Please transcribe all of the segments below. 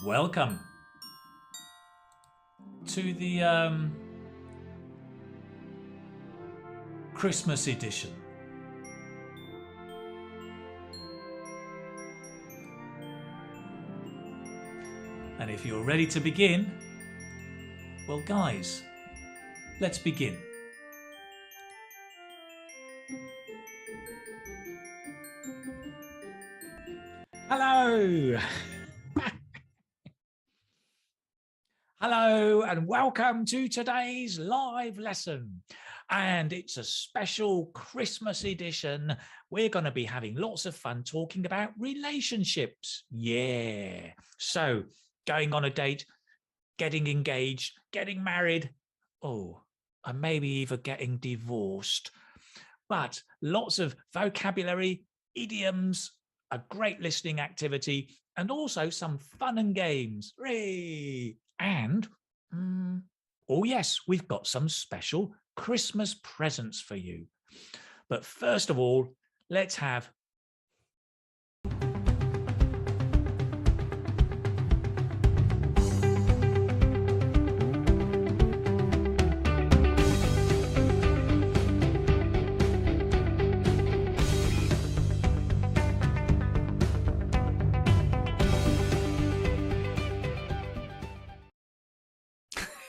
Welcome to the Christmas edition. And if you're ready to begin, well guys, let's begin. Hello! Hello and welcome to today's live lesson. And it's a special Christmas edition. We're going to be having lots of fun talking about relationships. Yeah. So going on a date, getting engaged, getting married, and maybe even getting divorced. But lots of vocabulary, idioms, a great listening activity, and also some fun and games. Hooray! And, oh yes, we've got some special Christmas presents for you. But first of all, let's have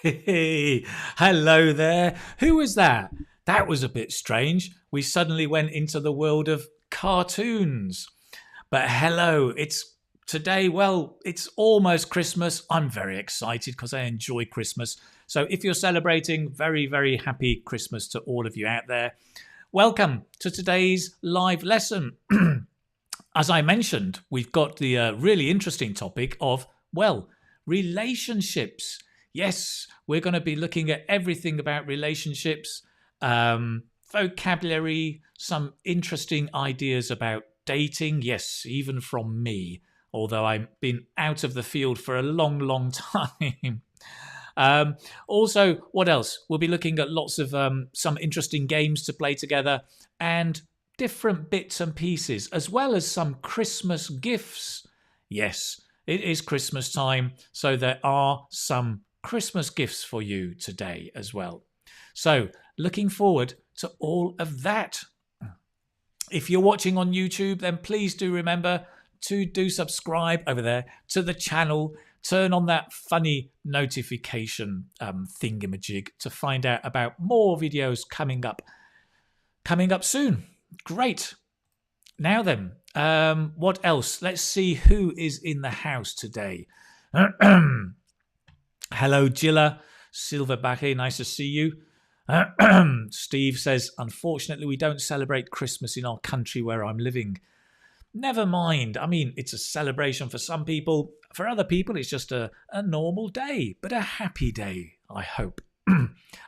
Hey, hello there. Who was that? That was a bit strange. We suddenly went into the world of cartoons. But hello, it's today. Well, it's almost Christmas. I'm very excited because I enjoy Christmas. So if you're celebrating, very, very happy Christmas to all of you out there. Welcome to today's live lesson. As I mentioned, we've got the really interesting topic of, well, relationships. Yes, we're going to be looking at everything about relationships, vocabulary, some interesting ideas about dating. Yes, even from me, although I've been out of the field for a long, long time. Also, what else? We'll be looking at lots of some interesting games to play together and different bits and pieces, as well as some Christmas gifts. Yes, it is Christmas time, so there are some Christmas gifts for you today as well. So looking forward to all of that. If you're watching on YouTube, then please do remember to do subscribe over there to the channel. Turn on that funny notification thingamajig to find out about more videos coming up soon. Great. Now then, what else? Let's see who is in the house today. Hello, Gilla. Silverback, nice to see you. Steve says, unfortunately, we don't celebrate Christmas in our country where I'm living. Never mind. I mean, it's a celebration for some people. For other people, it's just a normal day, but a happy day, I hope.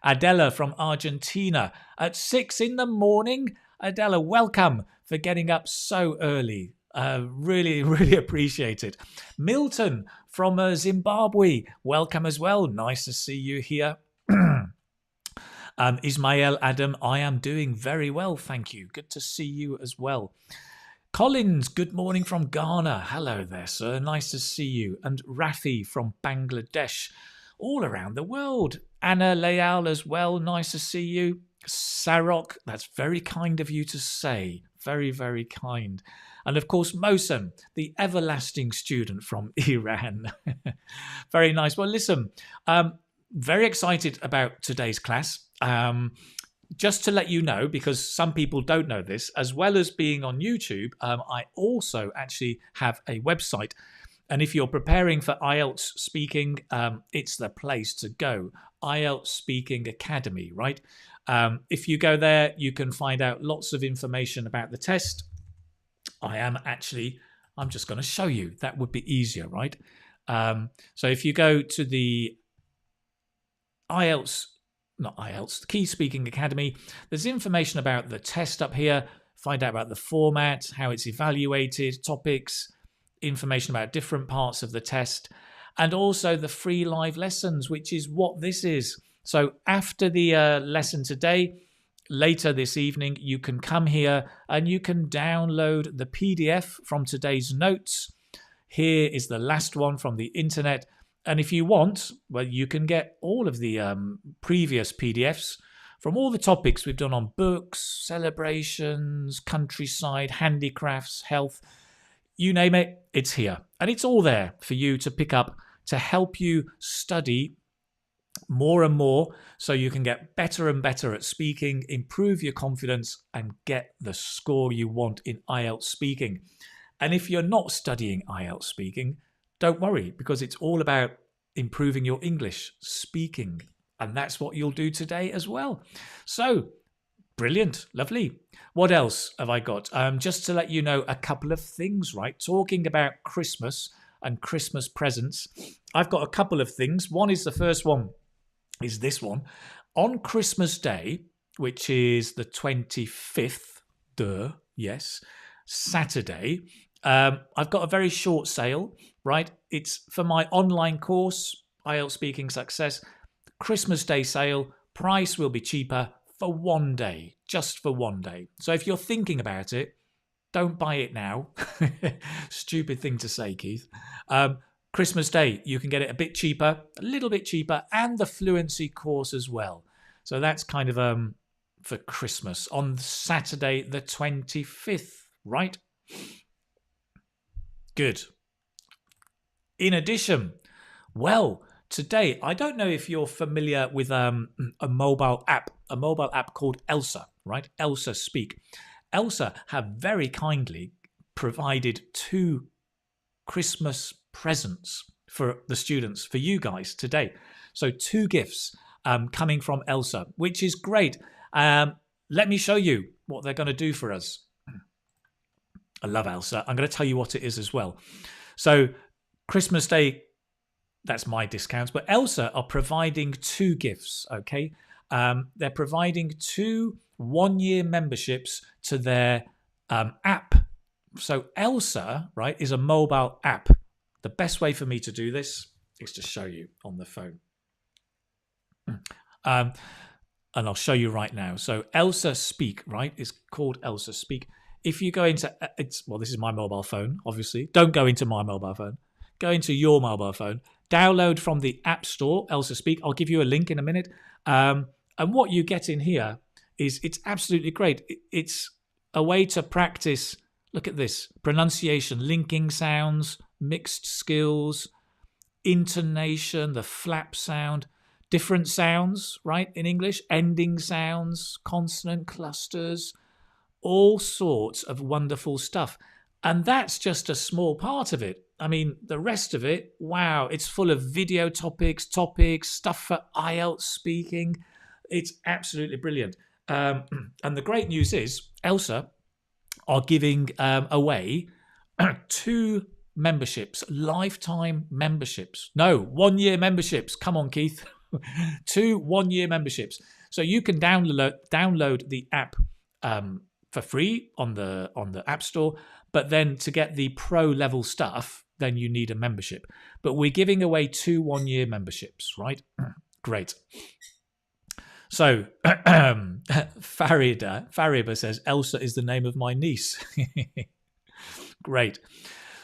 Adela from Argentina at 6 in the morning. Adela, welcome for getting up so early. Really, really appreciate it. Milton from Zimbabwe, welcome as well. Nice to see you here. Ismail Adam, I am doing very well, thank you. Good to see you as well. Collins, good morning from Ghana. Hello there, sir. Nice to see you. And Rafi from Bangladesh, all around the world. Anna Leal as well. Nice to see you. Sarok, that's very kind of you to say. Very, very kind. And of course, Mohsen, the everlasting student from Iran. Very nice. Well, listen, very excited about today's class. Just to let you know, because some people don't know this, as well as being on YouTube, I also actually have a website. And if you're preparing for IELTS speaking, it's the place to go. IELTS Speaking Academy, right? If you go there, you can find out lots of information about the test. I'm just going to show you. That would be easier, right? So if you go to the the Key Speaking Academy, there's information about the test up here. Find out about the format, how it's evaluated, topics, information about different parts of the test, and also the free live lessons, which is what this is. So after the lesson today, later this evening, you can come here and you can download the PDF from today's notes. Here is the last one from the internet. And if you want, well, you can get all of the previous PDFs from all the topics we've done on books, celebrations, countryside, handicrafts, health, you name it, it's here. And it's all there for you to pick up to help you study more and more so you can get better and better at speaking, improve your confidence, and get the score you want in IELTS speaking. And if you're not studying IELTS speaking, don't worry, because it's all about improving your English speaking. And that's what you'll do today as well. So, brilliant, lovely. What else have I got? Just to let you know a couple of things, right? Talking about Christmas and Christmas presents, I've got a couple of things. One is the first one is this one. On Christmas Day, which is the 25th, Saturday, I've got a very short sale, right? It's for my online course, IELTS Speaking Success. Christmas Day sale, price will be cheaper for one day, just for one day. So if you're thinking about it, don't buy it now. Stupid thing to say, Keith. Christmas Day, you can get it a bit cheaper, a little bit cheaper, and the fluency course as well. So that's kind of for Christmas on Saturday the 25th, right? Good. In addition, well, today, I don't know if you're familiar with a mobile app called ELSA, right? ELSA Speak. ELSA have very kindly provided 2 Christmas presents for the students, for you guys today. So 2 gifts coming from ELSA, which is great. Let me show you what they're going to do for us. I love ELSA. I'm going to tell you what it is as well. So Christmas Day, that's my discounts, but ELSA are providing 2 gifts, okay? They're providing 2 one-year memberships to their app. So ELSA, right, is a mobile app. The best way for me to do this is to show you on the phone. And I'll show you right now. So ELSA Speak, right, is called ELSA Speak. If you go into, this is my mobile phone, obviously. Don't go into my mobile phone. Go into your mobile phone. Download from the App Store, ELSA Speak. I'll give you a link in a minute. And what you get in here is it's absolutely great. It's a way to practice, look at this, pronunciation, linking sounds, mixed skills, intonation, the flap sound, different sounds, right, in English, ending sounds, consonant clusters, all sorts of wonderful stuff. And that's just a small part of it. I mean, the rest of it, wow, it's full of video topics, stuff for IELTS speaking. It's absolutely brilliant. And the great news is ELSA are giving away 2 memberships, lifetime memberships. No, 1-year memberships. Come on, Keith. 2 1-year memberships. So you can download the app for free on the App Store, but then to get the pro level stuff, then you need a membership. But we're giving away 2 1-year memberships, right? Great. So Farida says, ELSA is the name of my niece. Great.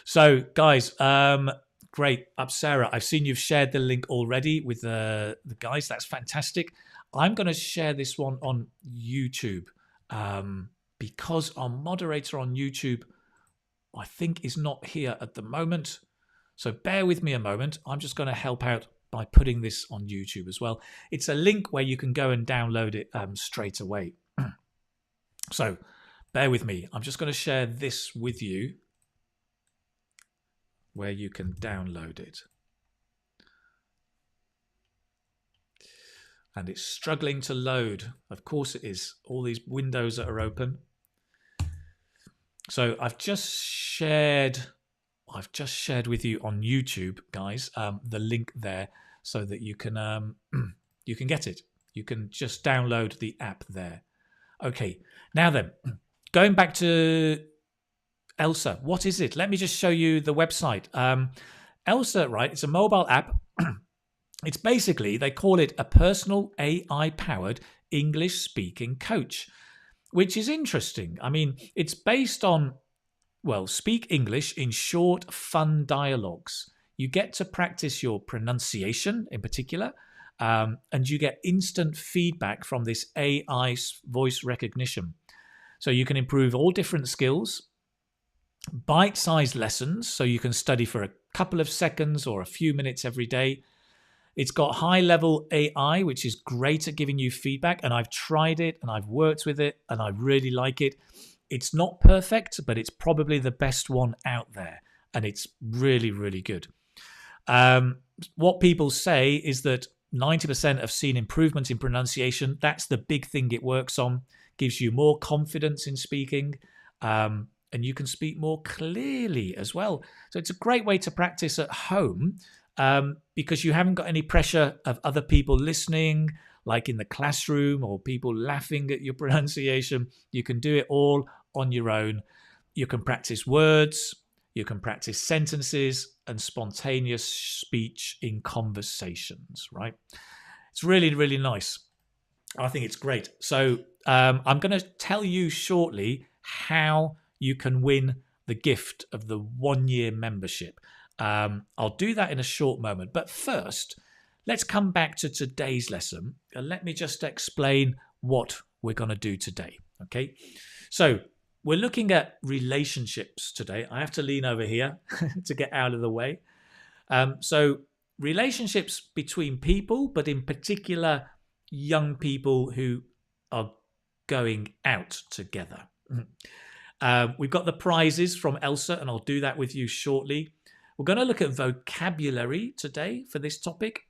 So guys, great. Sarah, I've seen you've shared the link already with the guys. That's fantastic. I'm going to share this one on YouTube because our moderator on YouTube, I think, is not here at the moment. So bear with me a moment. I'm just going to help out by putting this on YouTube as well. It's a link where you can go and download it straight away. So bear with me. I'm just going to share this with you where you can download it. And it's struggling to load. Of course it is. All these windows that are open. So I've just shared with you on YouTube, guys, the link there so that you can get it. You can just download the app there. Okay, now then, going back to ELSA, what is it? Let me just show you the website. ELSA, right, it's a mobile app. It's basically, they call it a personal AI-powered English speaking coach, which is interesting. I mean, it's based on Well, speak English in short, fun dialogues. You get to practice your pronunciation in particular, and you get instant feedback from this AI voice recognition. So you can improve all different skills, bite-sized lessons, so you can study for a couple of seconds or a few minutes every day. It's got high-level AI, which is great at giving you feedback, and I've tried it and I've worked with it and I really like it. It's not perfect, but it's probably the best one out there, and it's really, really good. What people say is that 90% have seen improvement in pronunciation. That's the big thing it works on. Gives you more confidence in speaking, and you can speak more clearly as well. So it's a great way to practice at home, because you haven't got any pressure of other people listening, like in the classroom, or people laughing at your pronunciation. You can do it all on your own. You can practice words, you can practice sentences and spontaneous speech in conversations, right? It's really, really nice. I think it's great. So I'm going to tell you shortly how you can win the gift of the 1-year membership. I'll do that in a short moment. But first, let's come back to today's lesson and let me just explain what we're going to do today. Okay, so we're looking at relationships today. I have to lean over here to get out of the way. So relationships between people, but in particular, young people who are going out together. We've got the prizes from Elsa, and I'll do that with you shortly. We're going to look at vocabulary today for this topic.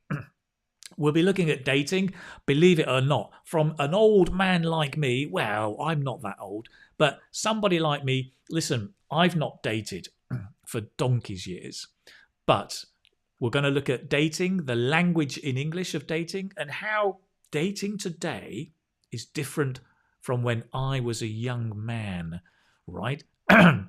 We'll be looking at dating, believe it or not, from an old man like me. Well, I'm not that old, but somebody like me. Listen, I've not dated for donkey's years, but we're going to look at dating, the language in English of dating, and how dating today is different from when I was a young man, right?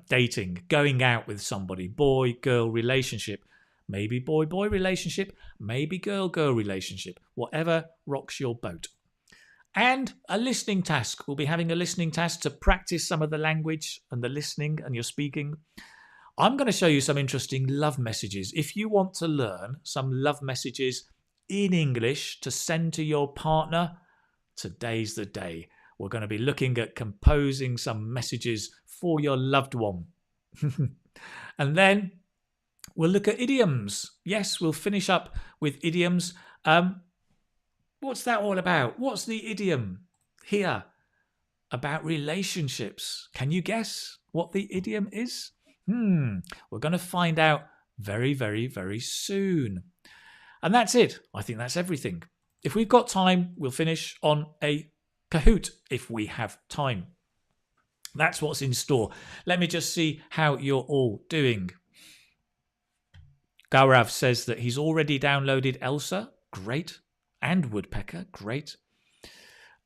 Dating, going out with somebody, boy-girl relationship, maybe boy-boy relationship, maybe girl-girl relationship, whatever rocks your boat. And a listening task. We'll be having a listening task to practice some of the language and the listening and your speaking. I'm going to show you some interesting love messages. If you want to learn some love messages in English to send to your partner, today's the day. We're going to be looking at composing some messages for your loved one. And then we'll look at idioms. Yes, we'll finish up with idioms. What's that all about? What's the idiom here about relationships? Can you guess what the idiom is? We're going to find out very, very, very soon. And that's it. I think that's everything. If we've got time, we'll finish on a Kahoot if we have time. That's what's in store. Let me just see how you're all doing. Gaurav says that he's already downloaded Elsa. Great. And Woodpecker. Great.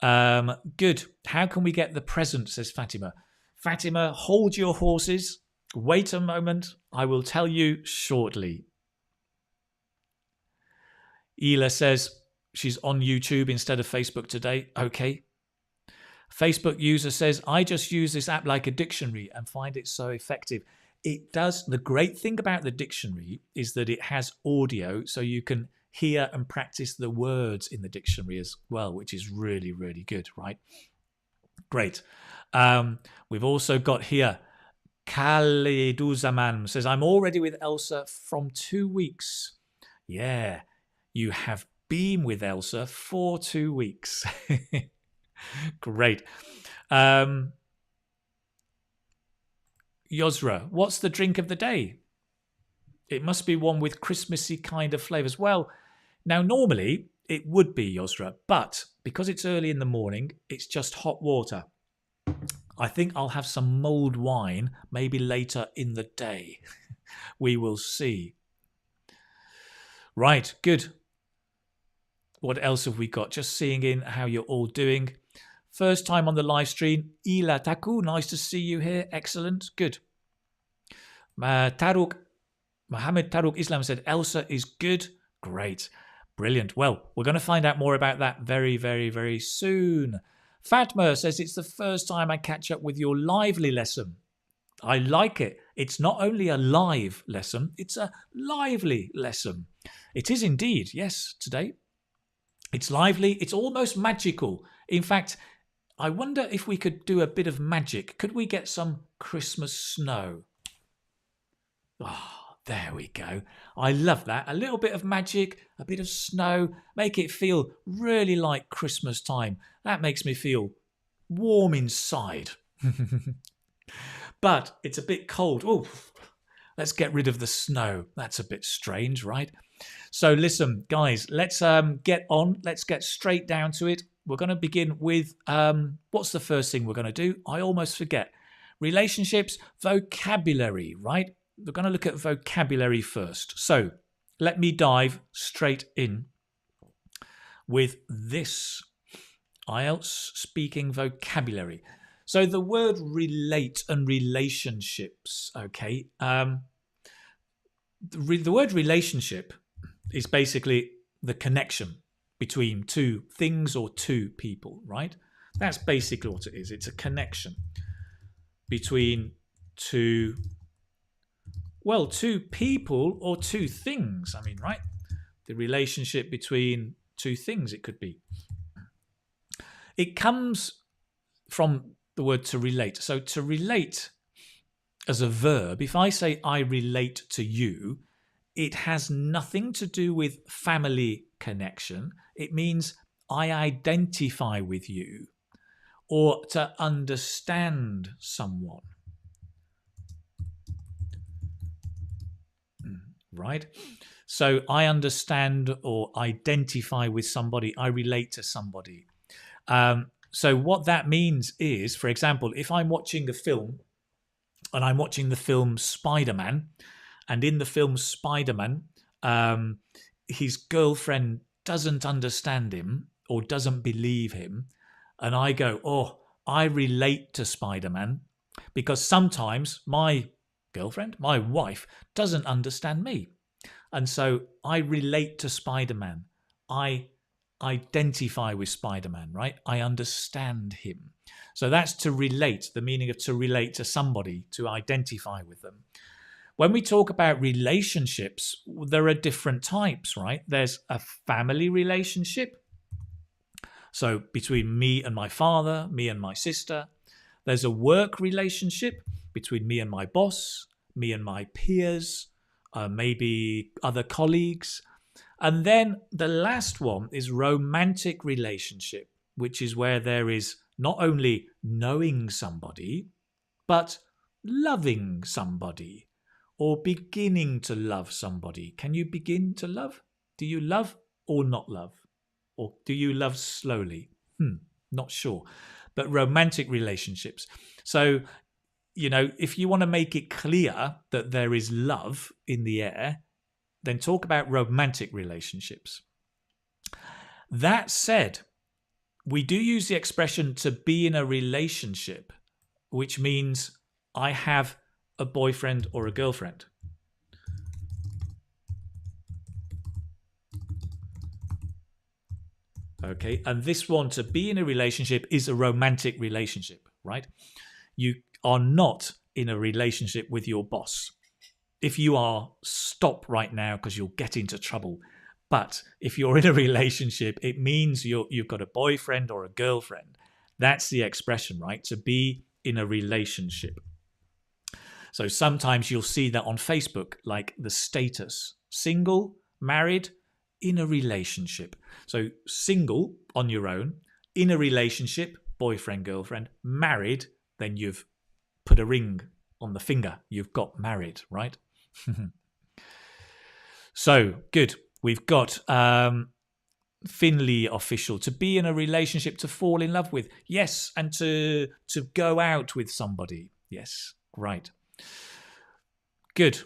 Good. How can we get the present, says Fatima. Fatima, hold your horses. Wait a moment. I will tell you shortly. Ela says she's on YouTube instead of Facebook today. Okay. Facebook user says, I just use this app like a dictionary and find it so effective. It does. The great thing about the dictionary is that it has audio, so you can hear and practice the words in the dictionary as well, which is really, really good, right? Great. We've also got here, Khaliduzaman says, I'm already with Elsa from 2 weeks. Yeah, you have been with Elsa for 2 weeks. Great. Yosra, what's the drink of the day? It must be one with Christmassy kind of flavours. Well, now normally it would be Yosra, but because it's early in the morning, it's just hot water. I think I'll have some mulled wine maybe later in the day. We will see. Right, good. What else have we got? Just seeing in how you're all doing. First time on the live stream. Ila Taku, nice to see you here. Excellent. Good. Mohammed Taruk Islam said, Elsa is good. Great. Brilliant. Well, we're going to find out more about that very, very, very soon. Fatma says, it's the first time I catch up with your lively lesson. I like it. It's not only a live lesson, it's a lively lesson. It is indeed, yes, today. It's lively, it's almost magical. In fact, I wonder if we could do a bit of magic. Could we get some Christmas snow? Ah, there we go. I love that. A little bit of magic, a bit of snow, make it feel really like Christmas time. That makes me feel warm inside. But it's a bit cold. Oh, let's get rid of the snow. That's a bit strange, right? So listen, guys, let's get on. Let's get straight down to it. We're going to begin with what's the first thing we're going to do? I almost forget. Relationships, vocabulary, right? We're going to look at vocabulary first. So let me dive straight in with this IELTS speaking vocabulary. So the word relate and relationships, okay? The word relationship is basically the connection between two things or two people, right? That's basically what it is. It's a connection between two people or two things. I mean, right? The relationship between two things, it could be. It comes from the word to relate. So to relate as a verb, if I say I relate to you, it has nothing to do with family connection. It means I identify with you, or to understand someone. Right? So I understand or identify with somebody. I relate to somebody. So what that means is, for example, if I'm watching a film and I'm watching the film Spider-Man, and in the film Spider-Man, his girlfriend doesn't understand him or doesn't believe him, and I go, oh, I relate to Spider-Man because sometimes my girlfriend, my wife, doesn't understand me. And so I relate to Spider-Man. I identify with Spider-Man, right? I understand him. So that's to relate, the meaning of to relate to somebody, to identify with them. When we talk about relationships, there are different types, right? There's a family relationship. So between me and my father, me and my sister. There's a work relationship between me and my boss, me and my peers, maybe other colleagues. And then the last one is romantic relationship, which is where there is not only knowing somebody, but loving somebody or beginning to love somebody. Can you begin to love? Do you love or not love? Or do you love slowly? Not sure. But romantic relationships. So, you know, if you want to make it clear that there is love in the air, then talk about romantic relationships. That said, we do use the expression to be in a relationship, which means I have a boyfriend or a girlfriend. Okay, and this one, to be in a relationship, is a romantic relationship, right? You are not in a relationship with your boss. If you are, stop right now because you'll get into trouble. But if you're in a relationship, it means you've got a boyfriend or a girlfriend. That's the expression, right? To be in a relationship. So sometimes you'll see that on Facebook, like the status, single, married, in a relationship. So single on your own, in a relationship, boyfriend, girlfriend, married, then you've put a ring on the finger. You've got married, right? So good. We've got Finley official, to be in a relationship, to fall in love with. Yes, and to go out with somebody. Yes, right. Good.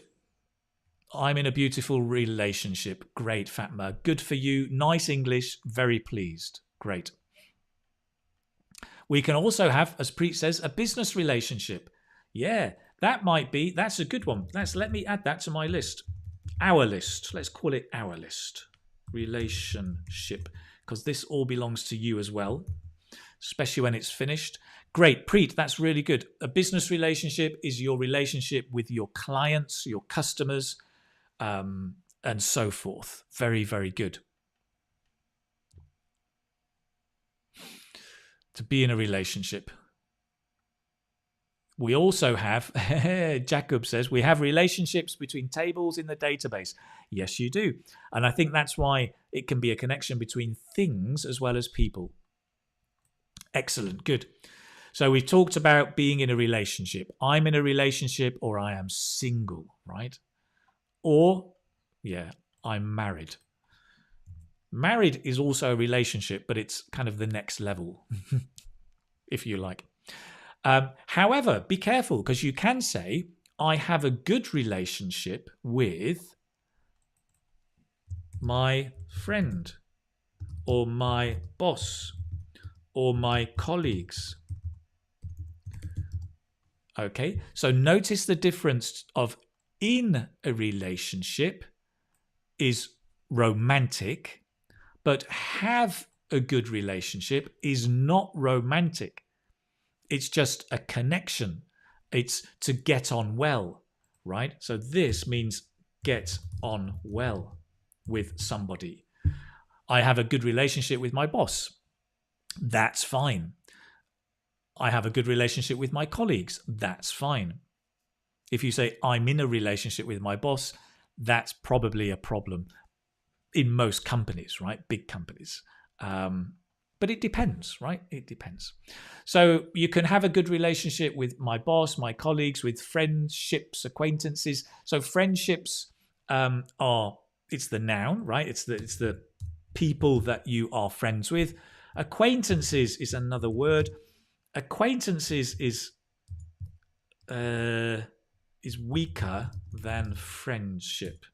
I'm in a beautiful relationship. Great, Fatma. Good for you. Nice English. Very pleased. Great. We can also have, as Preet says, a business relationship. Yeah, that's a good one. Let me add that to my list. Our list. Let's call it our list. Relationship. Because this all belongs to you as well. especially when it's finished. Great, Preet, that's really good. A business relationship is your relationship with your clients, your customers, and so forth. Very, very good. To be in a relationship. We also have, Jacob says, we have relationships between tables in the database. Yes, you do. And I think that's why it can be a connection between things as well as people. Excellent, good. So we've talked about being in a relationship. I'm in a relationship, or I am single, right? Or, yeah, I'm married. Married is also a relationship, but it's kind of the next level, if you like. However, be careful, because you can say, I have a good relationship with my friend or my boss or my colleagues. Okay, so notice the difference of in a relationship is romantic, but have a good relationship is not romantic. It's just a connection. It's to get on well, right? So this means get on well with somebody. I have a good relationship with my boss. That's fine. I have a good relationship with my colleagues. That's fine. If you say, I'm in a relationship with my boss, that's probably a problem in most companies, right? Big companies. But it depends, right? It depends. So you can have a good relationship with my boss, my colleagues, with friendships, acquaintances. So friendships it's the noun, right? It's the people that you are friends with. Acquaintances is another word. Acquaintances is weaker than friendship.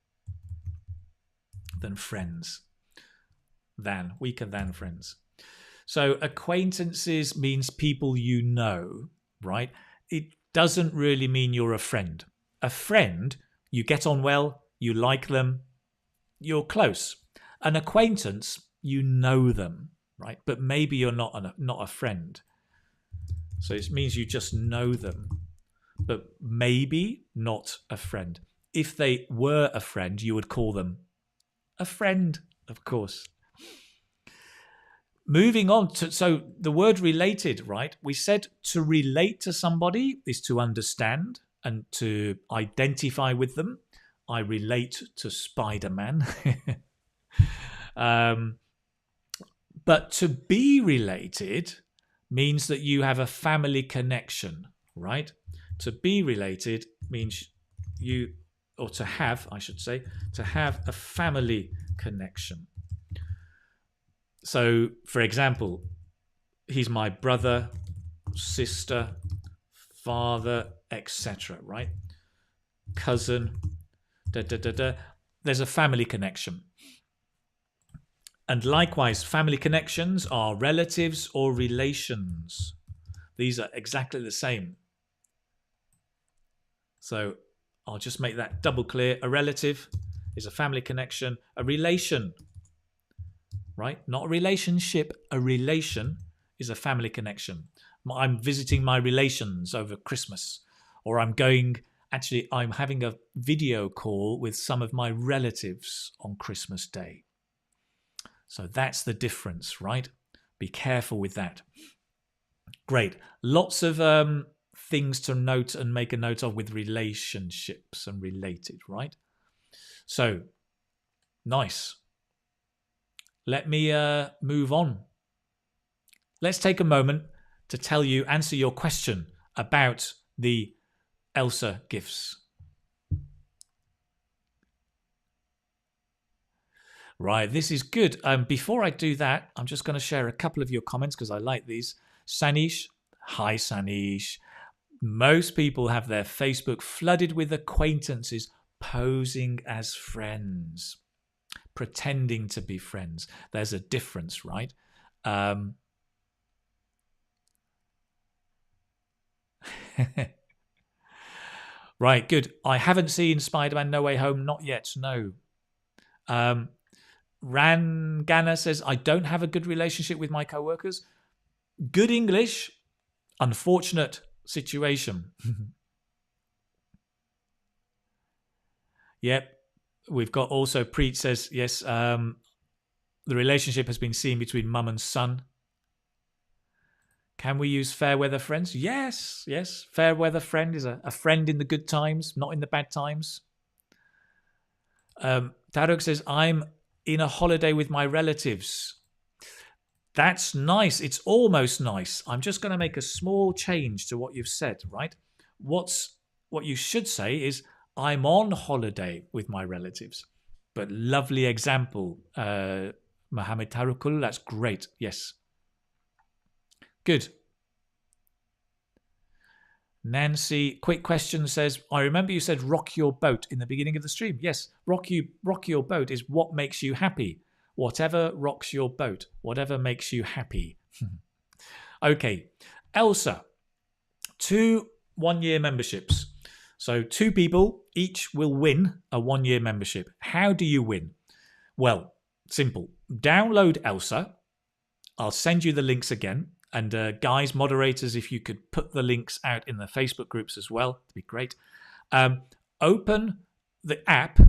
Than friends. Weaker than friends. So acquaintances means people you know, right? It doesn't really mean you're a friend. A friend, you get on well, you like them, you're close. An acquaintance, you know them, right? But maybe you're not a friend. So it means you just know them, but maybe not a friend. If they were a friend, you would call them a friend, of course. Moving on to, so the word related, right? We said to relate to somebody is to understand and to identify with them. I relate to Spider-Man. But to be related means that you have a family connection, right? To be related means you, or to have, I should say, to have a family connection. So, for example, he's my brother, sister, father, etc., right? Cousin, There's a family connection. And likewise, family connections are relatives or relations. These are exactly the same. So I'll just make that double clear. A relative is a family connection. A relation, right? Not a relationship. A relation is a family connection. I'm visiting my relations over Christmas, or I'm having a video call with some of my relatives on Christmas Day. So that's the difference, right? Be careful with that. Great. Lots of things to note and make a note of with relationships and related, right? So, nice. Let me move on. Let's take a moment to answer your question about the Elsa gifts. Right, this is good. Before I do that, I'm just going to share a couple of your comments because I like these. Sanish, hi Sanish. Most people have their Facebook flooded with acquaintances posing as friends, pretending to be friends. There's a difference, right? Right, good. I haven't seen Spider-Man No Way Home, not yet, no. Rangana says, I don't have a good relationship with my co-workers. Good English, unfortunate situation. Yep. We've got also Preet says, yes, the relationship has been seen between mum and son. Can we use fair weather friends? Yes, yes. Fair weather friend is a friend in the good times, not in the bad times. Tarek says, I'm in a holiday with my relatives. That's nice. It's almost nice. I'm just going to make a small change to what you've said, right? What you should say is, I'm on holiday with my relatives. But lovely example, Mohammed Tarukul. That's great. Yes. Good. Nancy, quick question says, I remember you said rock your boat in the beginning of the stream. Yes, rock your boat is what makes you happy. Whatever rocks your boat, whatever makes you happy. Okay, Elsa, 2 1-year memberships. So 2 people each will win a 1-year membership. How do you win? Well, simple. Download Elsa. I'll send you the links again. And guys, moderators, if you could put the links out in the Facebook groups as well, it'd be great. Open the app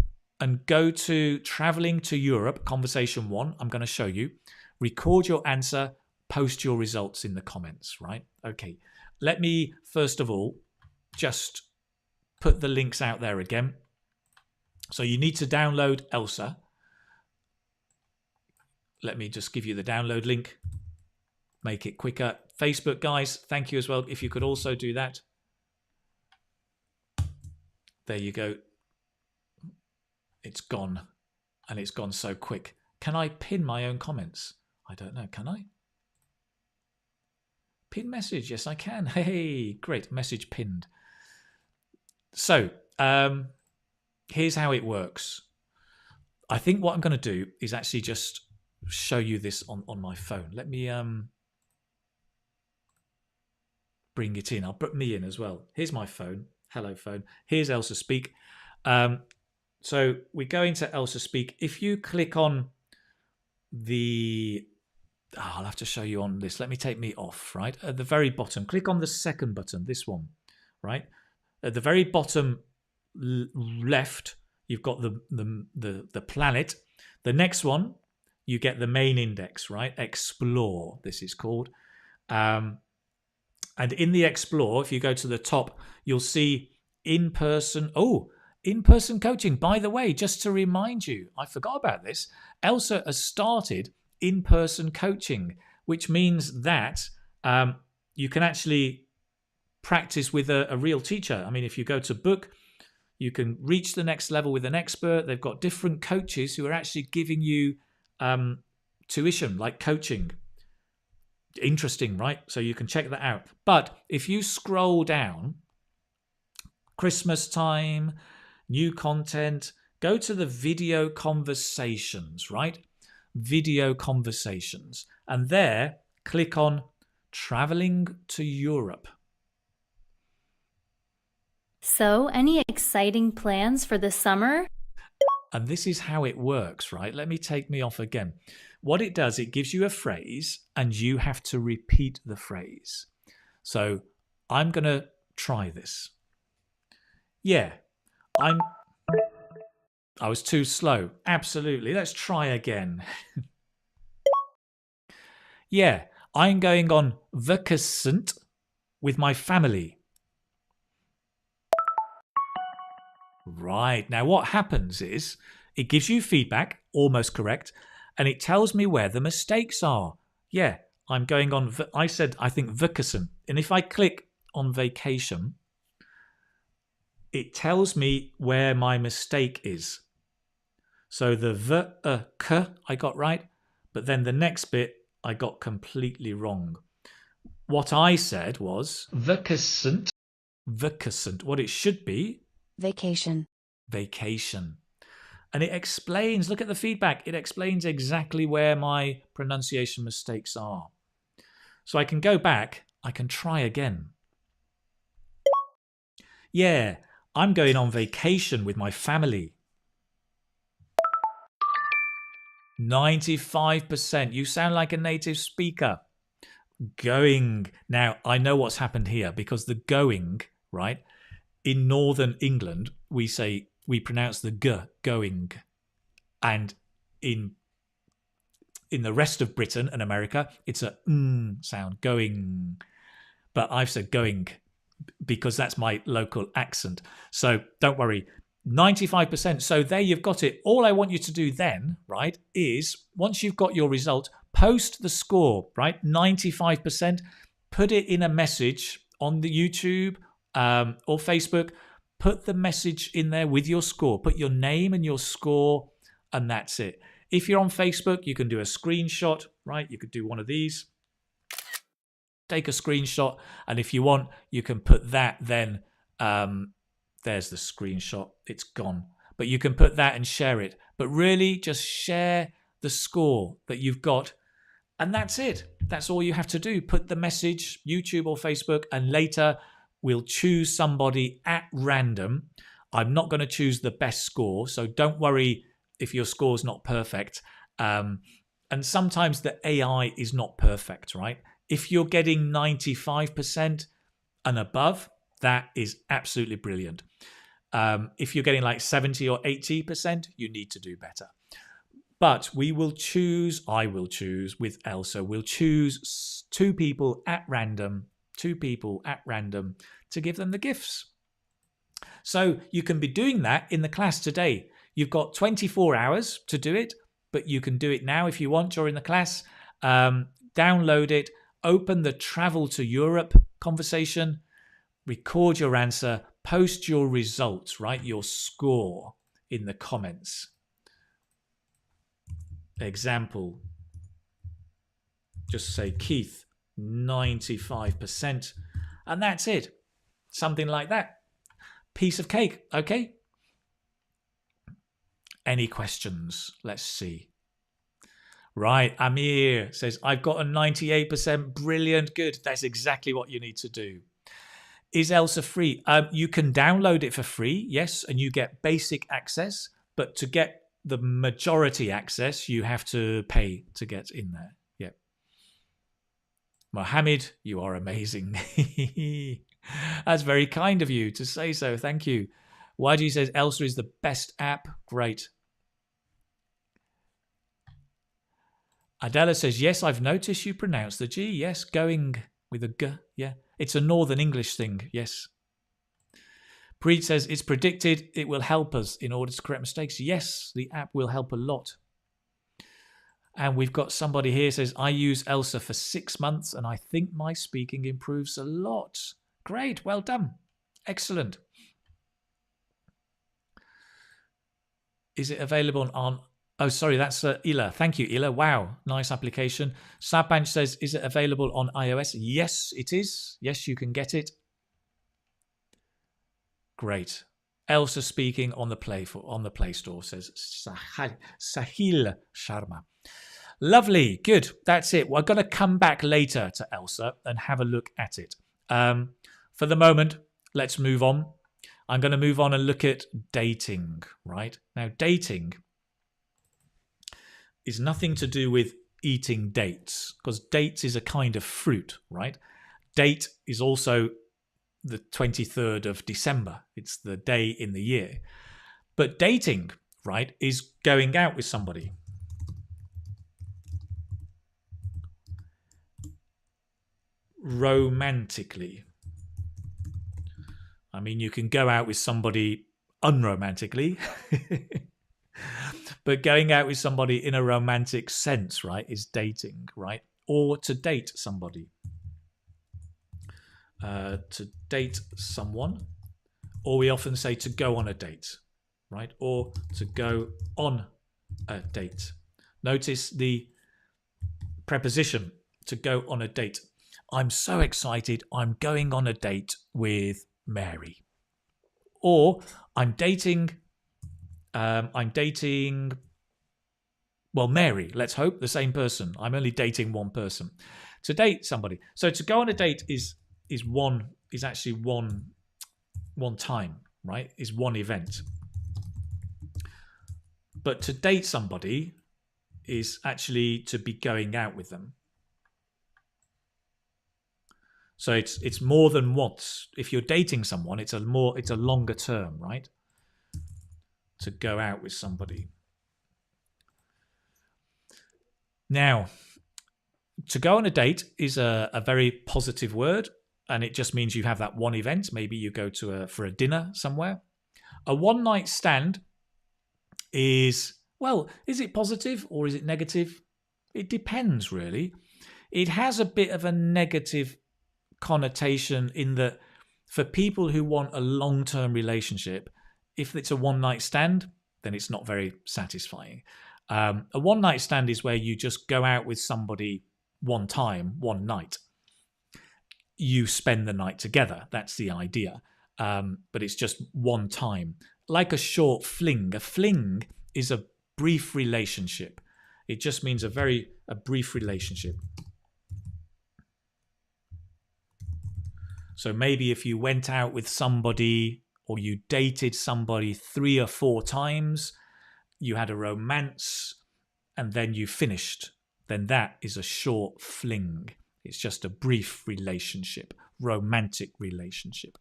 and go to Traveling to Europe, Conversation 1. I'm going to show you. Record your answer, post your results in the comments, right? Okay. Let me, first of all, just put the links out there again. So you need to download Elsa. Let me just give you the download link. Make it quicker. Facebook, guys, thank you as well. If you could also do that. There you go. It's gone. And it's gone so quick. Can I pin my own comments? I don't know. Can I? Pin message. Yes, I can. Hey, great. Message pinned. So, here's how it works. I think what I'm going to do is actually just show you this on my phone. Let me bring it in. I'll put me in as well. Here's my phone. Hello, phone. Here's Elsa Speak. So we go into Elsa Speak. If you click on the... I'll have to show you on this. Let me take me off, right? At the very bottom, click on the second button, this one, right? At the very bottom left, you've got the planet. The next one, you get the main index, right? Explore, this is called. And in the Explore, if you go to the top, you'll see in-person. Oh, in-person coaching. By the way, just to remind you, I forgot about this. Elsa has started in-person coaching, which means that you can actually practice with a real teacher. I mean, if you go to book, you can reach the next level with an expert. They've got different coaches who are actually giving you tuition, like coaching. Interesting, right? So you can check that out. But if you scroll down, Christmas time, new content, go to the video conversations, right? Video conversations. And there, click on Traveling to Europe. So, any exciting plans for the summer? And this is how it works, right? Let me take me off again. What it does, it gives you a phrase and you have to repeat the phrase. So I'm going to try this. Yeah, I was too slow. Absolutely. Let's try again. Yeah, I'm going on vacation with my family. Right. Now what happens is it gives you feedback, almost correct, and it tells me where the mistakes are. Yeah, I'm going on, I think vacation. And if I click on vacation, it tells me where my mistake is. So the k I got right, but then the next bit I got completely wrong. What I said was vacation. What it should be, vacation. And it explains, look at the feedback, it explains exactly where my pronunciation mistakes are. So I can go back, I can try again. Yeah, I'm going on vacation with my family. 95%. You sound like a native speaker. Going. Now, I know what's happened here because the going, right? In Northern England, we pronounce the g, going. And in the rest of Britain and America, it's a sound, going. But I've said going because that's my local accent. So don't worry. 95%. So there you've got it. All I want you to do then, right, is once you've got your result, post the score, right? 95%. Put it in a message on the YouTube or Facebook. Put the message in there with your score. Put your name and your score, and that's it. If you're on Facebook, you can do a screenshot, right? You could do one of these. Take a screenshot, and if you want, you can put that then. There's the screenshot. It's gone. But you can put that and share it. But really, just share the score that you've got, and that's it. That's all you have to do. Put the message, YouTube or Facebook, and later we'll choose somebody at random. I'm not going to choose the best score, so don't worry if your score's not perfect. And sometimes the AI is not perfect, right? If you're getting 95% and above, that is absolutely brilliant. If you're getting like 70 or 80%, you need to do better. But I will choose with Elsa, we'll choose two people at random to give them the gifts. So you can be doing that in the class today. You've got 24 hours to do it, but you can do it now if you want during the class. Download it, open the Travel to Europe conversation, record your answer, post your results, right? Your score in the comments. Example, just say Keith, 95%, and that's it. Something like that. Piece of cake, okay? Any questions? Let's see. Right, Amir says, I've got a 98%. Brilliant, good. That's exactly what you need to do. Is Elsa free? You can download it for free, yes, and you get basic access. But to get the majority access, you have to pay to get in there. Yeah. Mohammed, you are amazing. That's very kind of you to say so. Thank you. YG says Elsa is the best app. Great. Adela says, yes, I've noticed you pronounce the G. Yes, going with a G. Yeah. It's a Northern English thing. Yes. Preet says, it's predicted it will help us in order to correct mistakes. Yes, the app will help a lot. And we've got somebody here says, I use Elsa for 6 months and I think my speaking improves a lot. Great. Well done. Excellent. Is it available on... Oh, sorry, that's Ila. Thank you, Ila. Wow, nice application. Sabanch says, is it available on iOS? Yes, it is. Yes, you can get it. Great. Elsa speaking on the Play Store, says Sahil Sharma. Lovely. Good. That's it. We're going to come back later to Elsa and have a look at it. For the moment, let's move on. I'm going to move on and look at dating, right? Now, dating is nothing to do with eating dates, because dates is a kind of fruit, right? Date is also the 23rd of December. It's the day in the year. But dating, right, is going out with somebody. Romantically. I mean, you can go out with somebody unromantically. But going out with somebody in a romantic sense, right, is dating, right? Or to date somebody. To date someone. Or we often say to go on a date, right? Or to go on a date. Notice the preposition, to go on a date. I'm so excited, I'm going on a date with Mary. Or I'm dating, well, Mary, let's hope, the same person. I'm only dating one person. To date somebody. So to go on a date is actually one time, right? Is one event. But to date somebody is actually to be going out with them. So it's more than once. If you're dating someone, it's a longer term, right? To go out with somebody. Now, to go on a date is a very positive word, and it just means you have that one event. Maybe you go for a dinner somewhere. A one-night stand is, well, is it positive or is it negative? It depends, really. It has a bit of a negative connotation in that for people who want a long-term relationship, if it's a one-night stand, then it's not very satisfying. A one-night stand is where you just go out with somebody one time, one night. You spend the night together. That's the idea. But it's just one time. Like a short fling. A fling is a brief relationship. It just means a brief relationship. So maybe if you went out with somebody or you dated somebody 3 or 4 times, you had a romance, and then you finished, then that is a short fling. It's just a brief relationship, romantic relationship.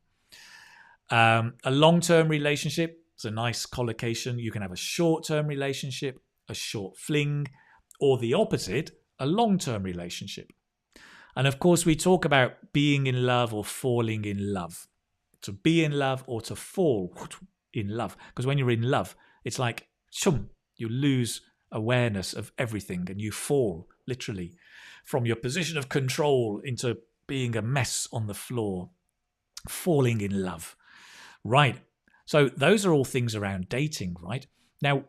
A long-term relationship is a nice collocation. You can have a short-term relationship, a short fling, or the opposite, a long-term relationship. And of course, we talk about being in love or falling in love. To be in love or to fall in love. Because when you're in love, it's like, you lose awareness of everything and you fall, literally, from your position of control into being a mess on the floor. Falling in love. Right. So those are all things around dating, right? Now,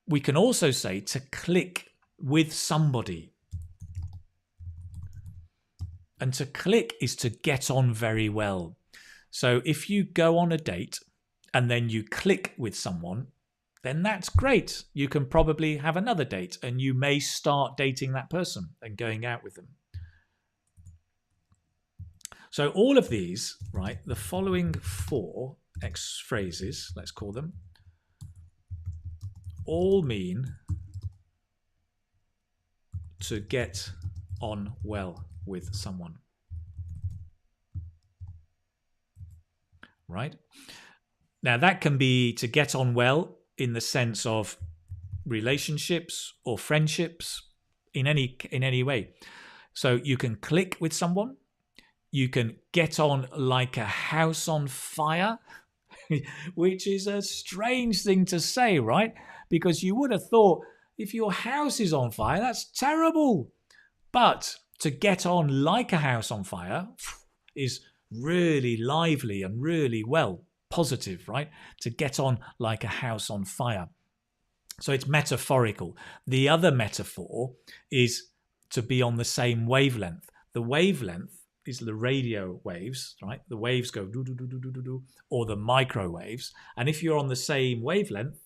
we can also say to click with somebody. And to click is to get on very well. So if you go on a date and then you click with someone, then that's great. You can probably have another date and you may start dating that person and going out with them. So all of these, right, the following 4 phrases, let's call them, all mean to get on well with someone. Right? Now that can be to get on well in the sense of relationships or friendships in any way. So you can click with someone, you can get on like a house on fire, which is a strange thing to say, right? Because you would have thought if your house is on fire, that's terrible. But to get on like a house on fire is really lively and really positive, right? To get on like a house on fire. So it's metaphorical. The other metaphor is to be on the same wavelength. The wavelength is the radio waves, right? The waves go do do do do do do do, or the microwaves. And if you're on the same wavelength,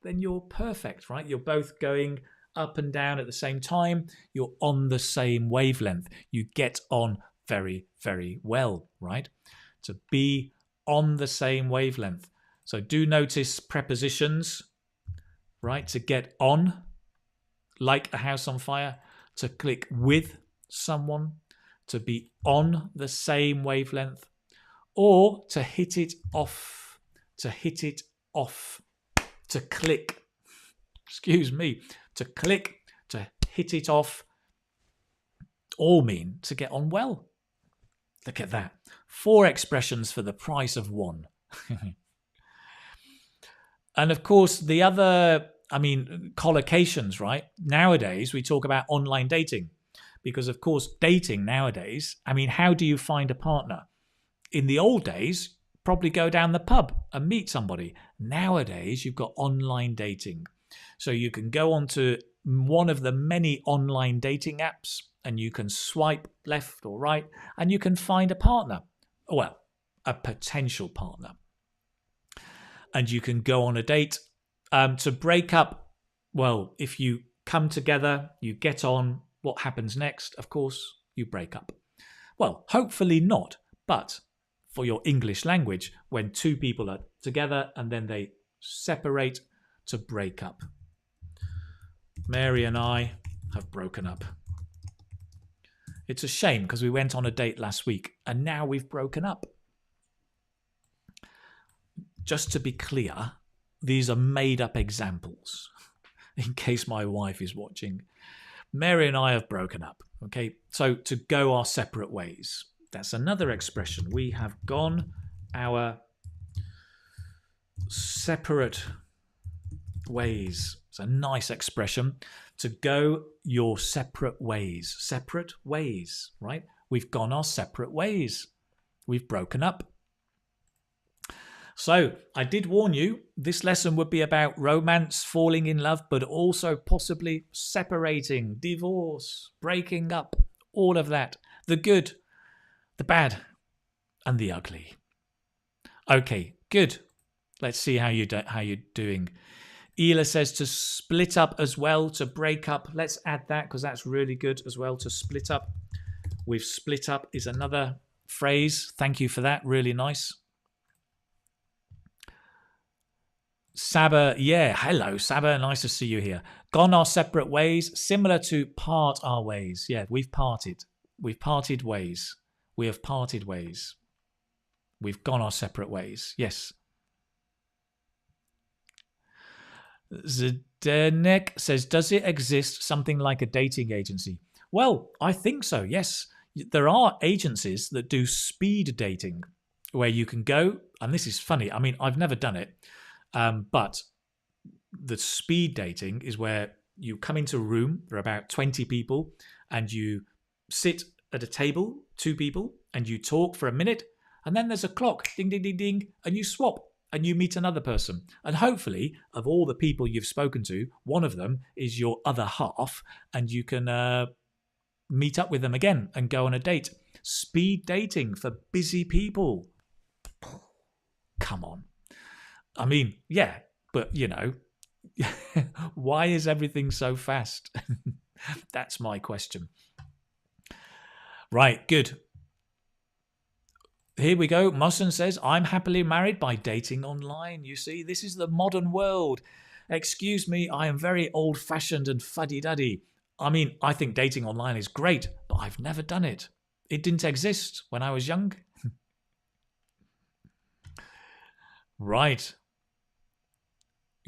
then you're perfect, right? You're both going up and down at the same time. You're on the same wavelength. You get on very, very well, right? To be on the same wavelength. So do notice prepositions, right? To get on, like a house on fire. To click with someone. To be on the same wavelength. Or to hit it off. To hit it off. To click. Excuse me. To click. To hit it off. All mean to get on well. Look at that. 4 expressions for the price of 1. And of course, the other, collocations, right? Nowadays, we talk about online dating. Because, of course, dating nowadays, how do you find a partner? In the old days, probably go down the pub and meet somebody. Nowadays, you've got online dating. So you can go onto one of the many online dating apps and you can swipe left or right and you can find a partner. Well, a potential partner. And you can go on a date. To break up, well, if you come together, you get on, what happens next? Of course, you break up. Well, hopefully not, but for your English language, when 2 people are together and then they separate, to break up. Mary and I have broken up. It's a shame because we went on a date last week and now we've broken up. Just to be clear, these are made up examples in case my wife is watching. Mary and I have broken up. Okay, so to go our separate ways. That's another expression. We have gone our separate ways. It's a nice expression. To go your separate ways. Separate ways, right? We've gone our separate ways. We've broken up. So I did warn you, this lesson would be about romance, falling in love, but also possibly separating, divorce, breaking up, all of that. The good, the bad, and the ugly. Okay, good. Let's see how you're doing. Ela says to split up as well, to break up. Let's add that because that's really good as well, to split up. We've split up is another phrase. Thank you for that. Really nice. Saba, yeah, hello Saba, nice to see you here. Gone our separate ways, similar to part our ways. Yeah, we've parted. We've parted ways. We have parted ways. We've gone our separate ways. Yes. Zdenek says, does it exist something like a dating agency? Well, I think so, yes. There are agencies that do speed dating where you can go, and this is funny. I mean, I've never done it. But the speed dating is where you come into a room, there are about 20 people, and you sit at a table, 2 people, and you talk for a minute, and then there's a clock, ding, ding, ding, ding, and you swap, and you meet another person. And hopefully, of all the people you've spoken to, one of them is your other half, and you can meet up with them again and go on a date. Speed dating for busy people. Come on. I mean, yeah, but you know, why is everything so fast? That's my question. Right, good. Here we go. Mossen says, I'm happily married by dating online. You see, this is the modern world. Excuse me, I am very old-fashioned and fuddy-duddy. I mean, I think dating online is great, but I've never done it. It didn't exist when I was young. Right.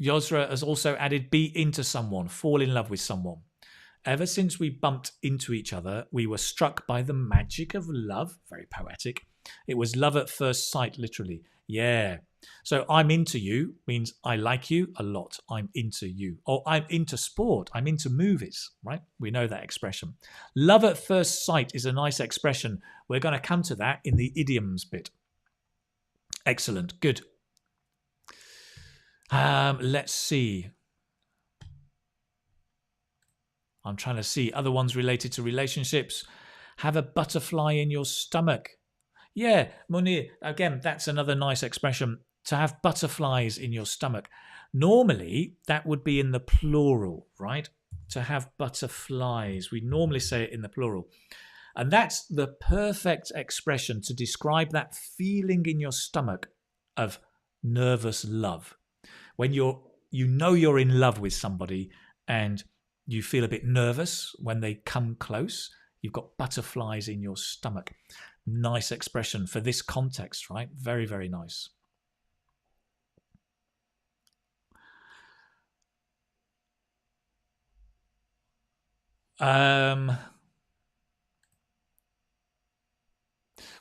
Yosra has also added, be into someone, fall in love with someone. Ever since we bumped into each other, we were struck by the magic of love. Very poetic. It was love at first sight, literally. Yeah. So I'm into you means I like you a lot. I'm into you. Or I'm into sport. I'm into movies, right? We know that expression. Love at first sight is a nice expression. We're going to come to that in the idioms bit. Excellent. Good. Let's see. I'm trying to see other ones related to relationships. Have a butterfly in your stomach. Yeah, Munir, again, that's another nice expression. To have butterflies in your stomach. Normally, that would be in the plural, right? To have butterflies. We normally say it in the plural. And that's the perfect expression to describe that feeling in your stomach of nervous love. When you know you're in love with somebody and you feel a bit nervous when they come close, you've got butterflies in your stomach. Nice expression for this context, right? Very, very nice.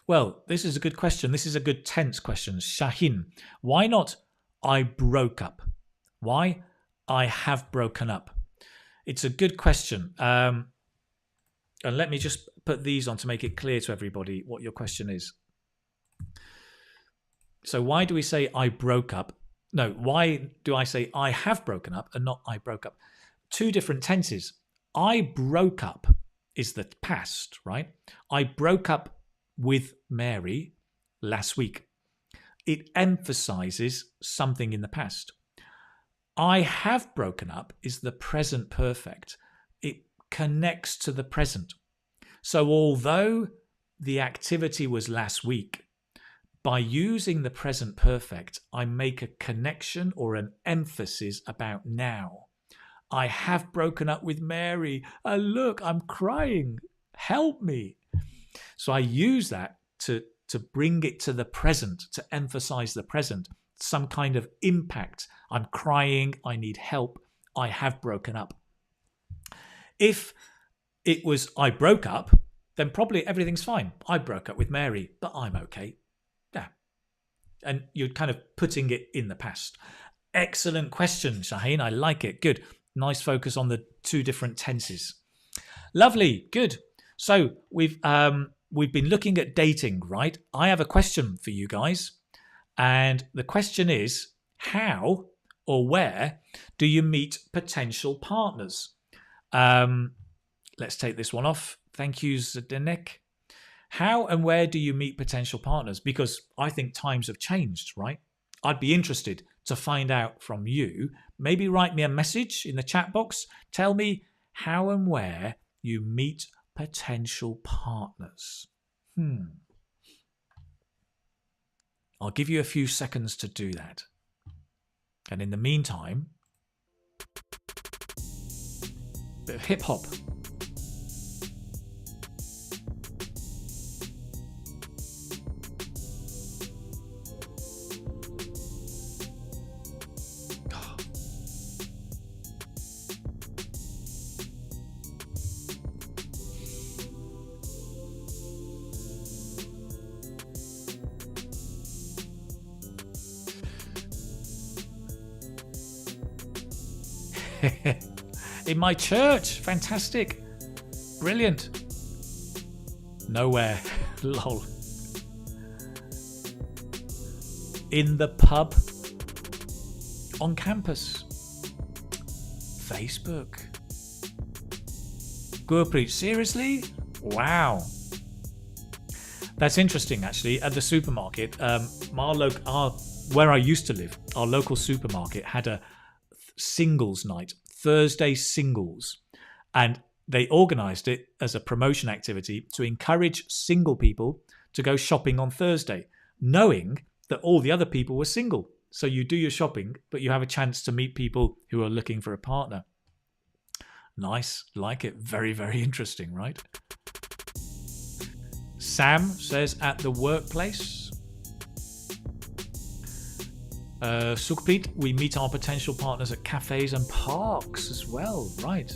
Well, this is a good question. This is a good tense question. Shahin, why not I broke up? Why? I have broken up. It's a good question. And let me just put these on to make it clear to everybody what your question is. So why do we say I broke up? No, why do I say I have broken up and not I broke up? 2 different tenses. I broke up is the past, right? I broke up with Mary last week. It emphasizes something in the past. I have broken up is the present perfect. It connects to the present. So although the activity was last week, by using the present perfect, I make a connection or an emphasis about now. I have broken up with Mary. Look, I'm crying. help me. So I use that to bring it to the present, to emphasize the present, some kind of impact. I'm crying, I need help, I have broken up. If it was I broke up, then probably everything's fine. I broke up with Mary, but I'm okay. Yeah. And you're kind of putting it in the past. Excellent question, Shaheen. I like it. Good. Nice focus on the two different tenses. Lovely. Good. So we've been looking at dating, right? I have a question for you guys. And the question is, how or where do you meet potential partners? Let's take this one off. Thank you, Zdenek. How and where do you meet potential partners? Because I think times have changed, right? I'd be interested to find out from you. Maybe write me a message in the chat box. Tell me how and where you meet potential partners. I'll give you a few seconds to do that. And in the meantime, a bit of hip hop. In my church. Fantastic. Brilliant. Nowhere. Lol. In the pub. On campus. Facebook. Gurpreet. Seriously? Wow. That's interesting, actually. At the supermarket, where I used to live, our local supermarket had a singles night, Thursday singles, and they organised it as a promotion activity to encourage single people to go shopping on Thursday, knowing that all the other people were single. So you do your shopping, but you have a chance to meet people who are looking for a partner. Nice, like it. Very, very interesting, right? Sam says at the workplace. Sukhpreet, we meet our potential partners at cafes and parks as well, right?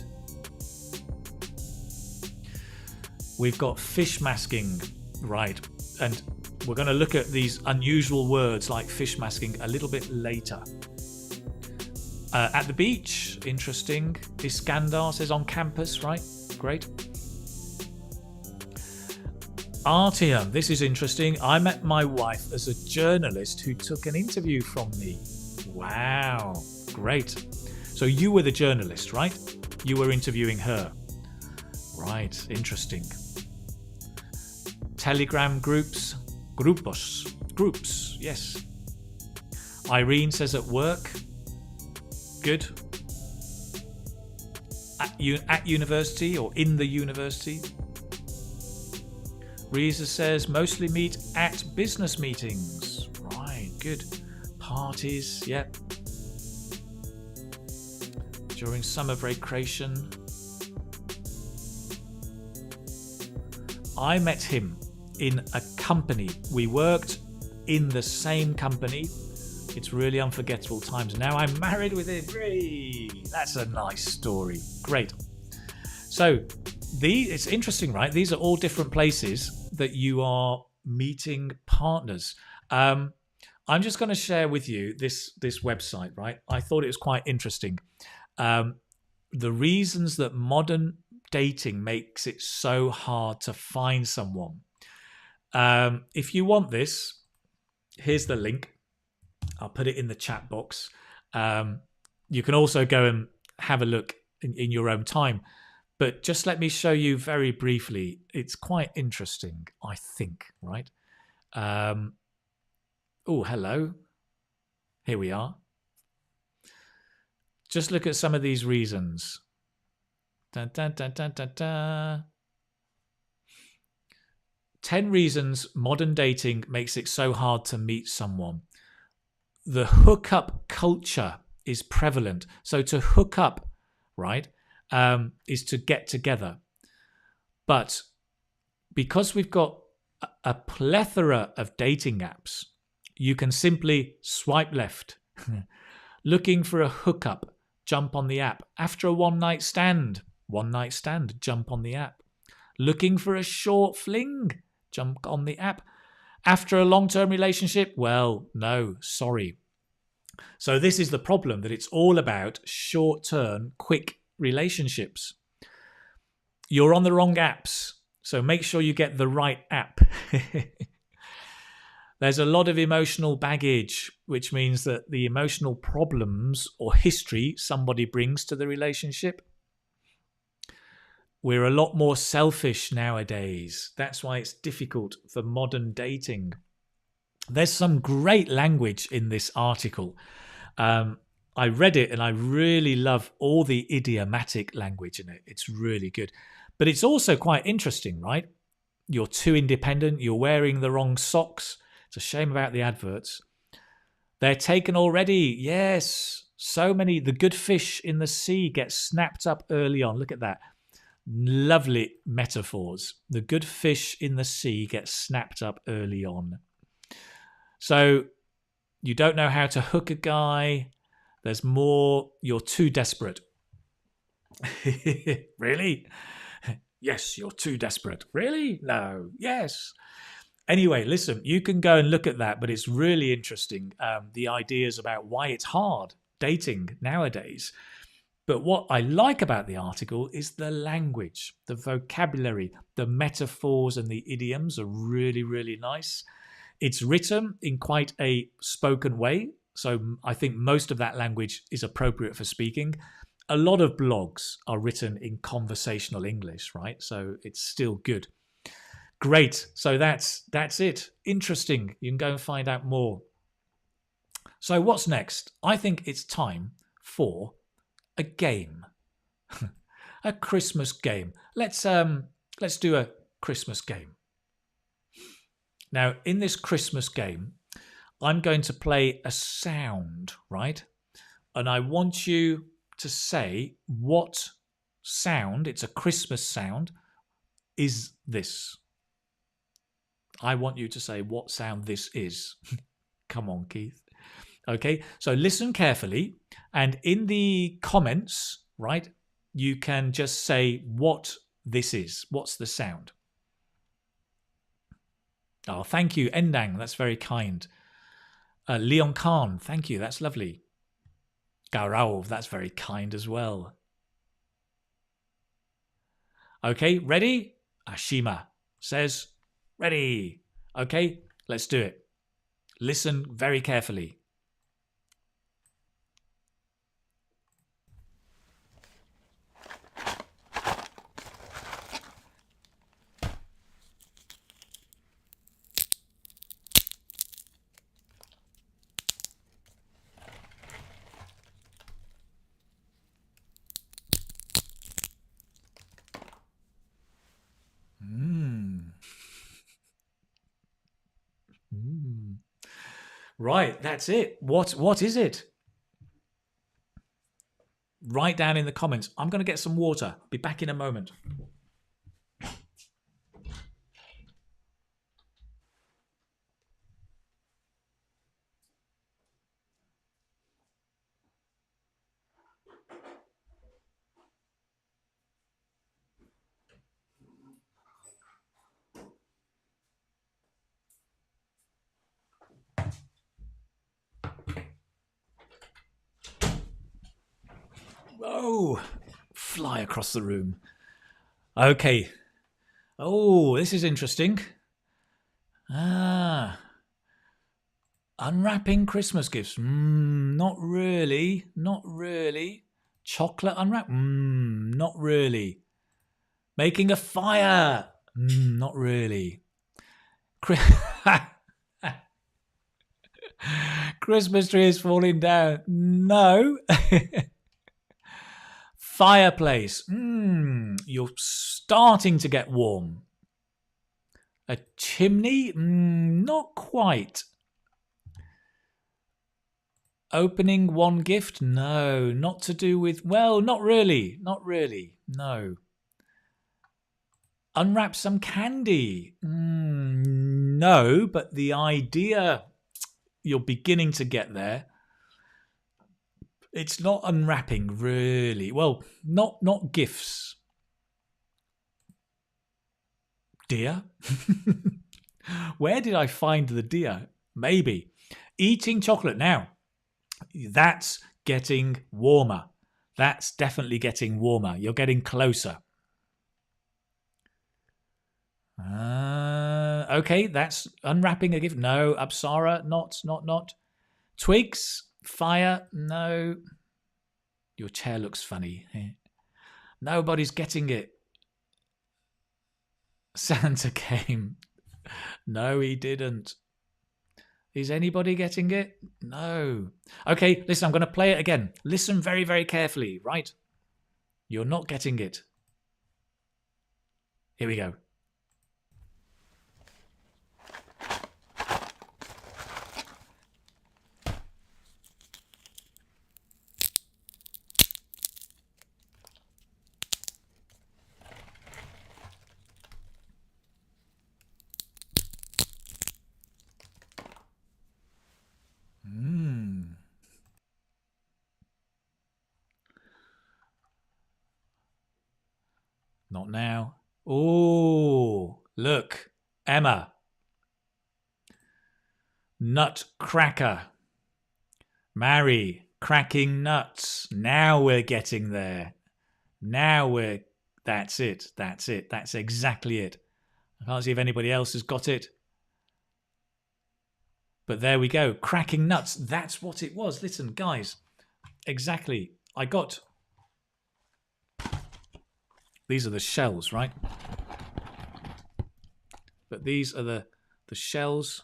We've got fish masking, right? And we're going to look at these unusual words like fish masking a little bit later. At the beach, interesting. Iskandar says on campus, right? Great. Artyom, this is interesting. I met my wife as a journalist who took an interview from me. Wow, great. So you were the journalist, right? You were interviewing her. Right, interesting. Telegram groups. Groups, yes. Irene says at work. Good. At university or in the university. Reza says mostly meet at business meetings. Right, good. Parties, yep. During summer vacation. I met him in a company. We worked in the same company. It's really unforgettable times. Now I'm married with him. Hey, that's a nice story. Great. So it's interesting, right? These are all different places that you are meeting partners. I'm just going to share with you this website, right? I thought it was quite interesting. The reasons that modern dating makes it so hard to find someone. If you want this, here's the link. I'll put it in the chat box. You can also go and have a look in your own time. But just let me show you very briefly. It's quite interesting, I think, right? Oh, hello. Here we are. Just look at some of these reasons. Dun, dun, dun, dun, dun, dun. 10 reasons modern dating makes it so hard to meet someone. The hookup culture is prevalent. So to hook up, right, is to get together. But because we've got a plethora of dating apps, you can simply swipe left. Looking for a hookup, jump on the app. After a one night stand, jump on the app. Looking for a short fling, jump on the app. After a long-term relationship, well, no, sorry. So this is the problem, that it's all about short-term, quick relationships. You're on the wrong apps, so make sure you get the right app. There's a lot of emotional baggage, which means that the emotional problems or history somebody brings to the relationship, we're a lot more selfish nowadays. That's why it's difficult for modern dating. There's some great language in this article. I read it and I really love all the idiomatic language in it. It's really good. But it's also quite interesting, right? You're too independent. You're wearing the wrong socks. It's a shame about the adverts. They're taken already. Yes. So many. The good fish in the sea get snapped up early on. Look at that. Lovely metaphors. The good fish in the sea get snapped up early on. So you don't know how to hook a guy. There's more. You're too desperate. Really? Yes, you're too desperate. Really? No. Yes. Anyway, listen, you can go and look at that, but it's really interesting, the ideas about why it's hard dating nowadays. But what I like about the article is the language, the vocabulary, the metaphors and the idioms are really, really nice. It's written in quite a spoken way, so I think most of that language is appropriate for speaking. A lot of blogs are written in conversational English, right? So it's still good. Great. So that's it. Interesting. You can go and find out more. So what's next? I think it's time for a game. A Christmas game. Let's do a Christmas game. Now, in this Christmas game, I'm going to play a sound, right? And I want you to say what sound, it's a Christmas sound, is this. I want you to say what sound this is. Come on, Keith. Okay, so listen carefully. And in the comments, right, you can just say what this is. What's the sound? Oh, thank you, Endang. That's very kind. Leon Khan, thank you. That's lovely. Garau, that's very kind as well. Okay, ready? Ashima says, ready. Okay, let's do it. Listen very carefully. Right, that's it. What is it? Write down in the comments. I'm going to get some water. Be back in a moment. Oh, fly across the room. Okay. Oh, this is interesting. Unwrapping Christmas gifts. Not really. Not really. Chocolate unwrap. Not really. Making a fire. Not really. Christmas tree is falling down. No. Fireplace. You're starting to get warm. A chimney? Not quite. Opening one gift? No. Not to do with... Well, not really. Not really. No. Unwrap some candy. No, but the idea, you're beginning to get there. It's not unwrapping, really. Well, not gifts. Deer? Where did I find the deer? Maybe. Eating chocolate. Now, that's getting warmer. That's definitely getting warmer. You're getting closer. Okay, that's unwrapping a gift. No, Apsara, not. Twigs, fire, no. Your chair looks funny. Nobody's getting it. Santa came. No, he didn't. Is anybody getting it? No. Okay, listen, I'm going to play it again. Listen very, very carefully, right? You're not getting it. Here we go. Not now. Oh, look. Emma. Nutcracker. Mary. Cracking nuts. Now we're getting there. That's it. That's exactly it. I can't see if anybody else has got it. But there we go. Cracking nuts. That's what it was. Listen, guys. Exactly. I got... These are the shells, right? But these are the shells.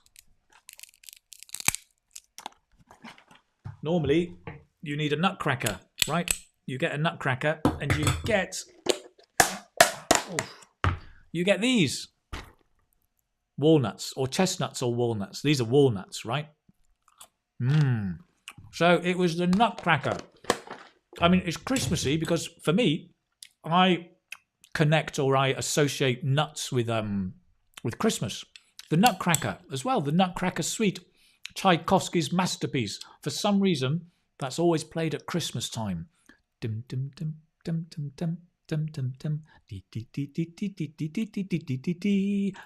Normally, you need a nutcracker, right? You get a nutcracker and you get these. Walnuts or chestnuts or walnuts. These are walnuts, right? So it was the nutcracker. I mean, it's Christmassy because for me, I connect or I associate nuts with Christmas. The Nutcracker as well, the Nutcracker Suite, Tchaikovsky's masterpiece. For some reason, that's always played at Christmas time. Dim dim dim dim dim dim dim dim dim.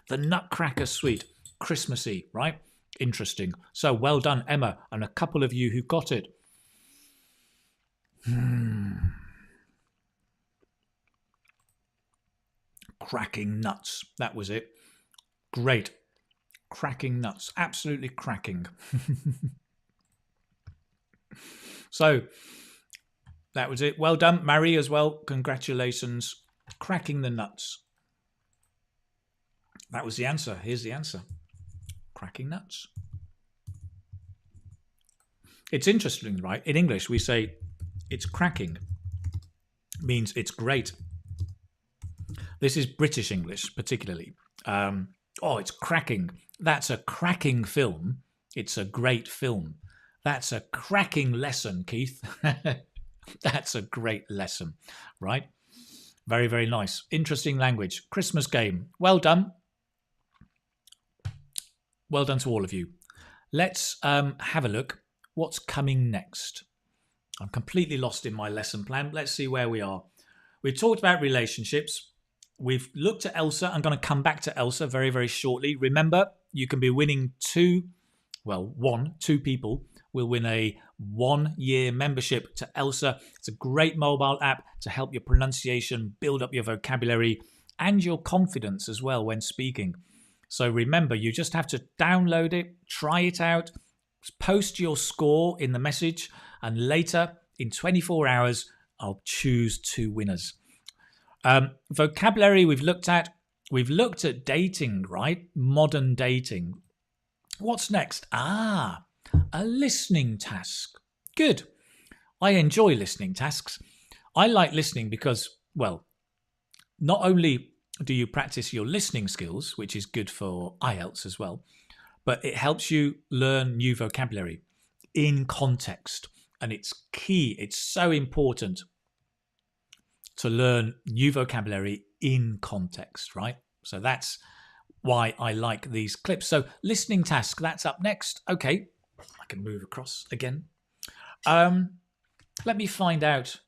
The Nutcracker Suite, Christmassy, right? Interesting. So well done, Emma, and a couple of you who got it. Cracking nuts. That was it. Great. Cracking nuts. Absolutely cracking. So, that was it. Well done, Mary, as well. Congratulations. Cracking the nuts. That was the answer. Here's the answer. Cracking nuts. It's interesting, right? In English, we say it's cracking. Means it's great. This is British English, particularly. It's cracking. That's a cracking film. It's a great film. That's a cracking lesson, Keith. That's a great lesson, right? Very, very nice. Interesting language. Christmas game. Well done. Well done to all of you. Let's have a look. What's coming next? I'm completely lost in my lesson plan. Let's see where we are. We've talked about relationships. We've looked at ELSA. I'm going to come back to ELSA very, very shortly. Remember, you can be winning two people will win a 1-year membership to ELSA. It's a great mobile app to help your pronunciation, build up your vocabulary and your confidence as well when speaking. So remember, you just have to download it, try it out, post your score in the message, and later in 24 hours, I'll choose 2 winners. Vocabulary we've looked at dating, right? Modern dating. What's next? A listening task. Good. I enjoy listening tasks. I like listening because, well, not only do you practice your listening skills, which is good for IELTS as well, but it helps you learn new vocabulary in context. And it's key. It's so important to learn new vocabulary in context, right? So that's why I like these clips. So listening task, that's up next. Okay, I can move across again. Let me find out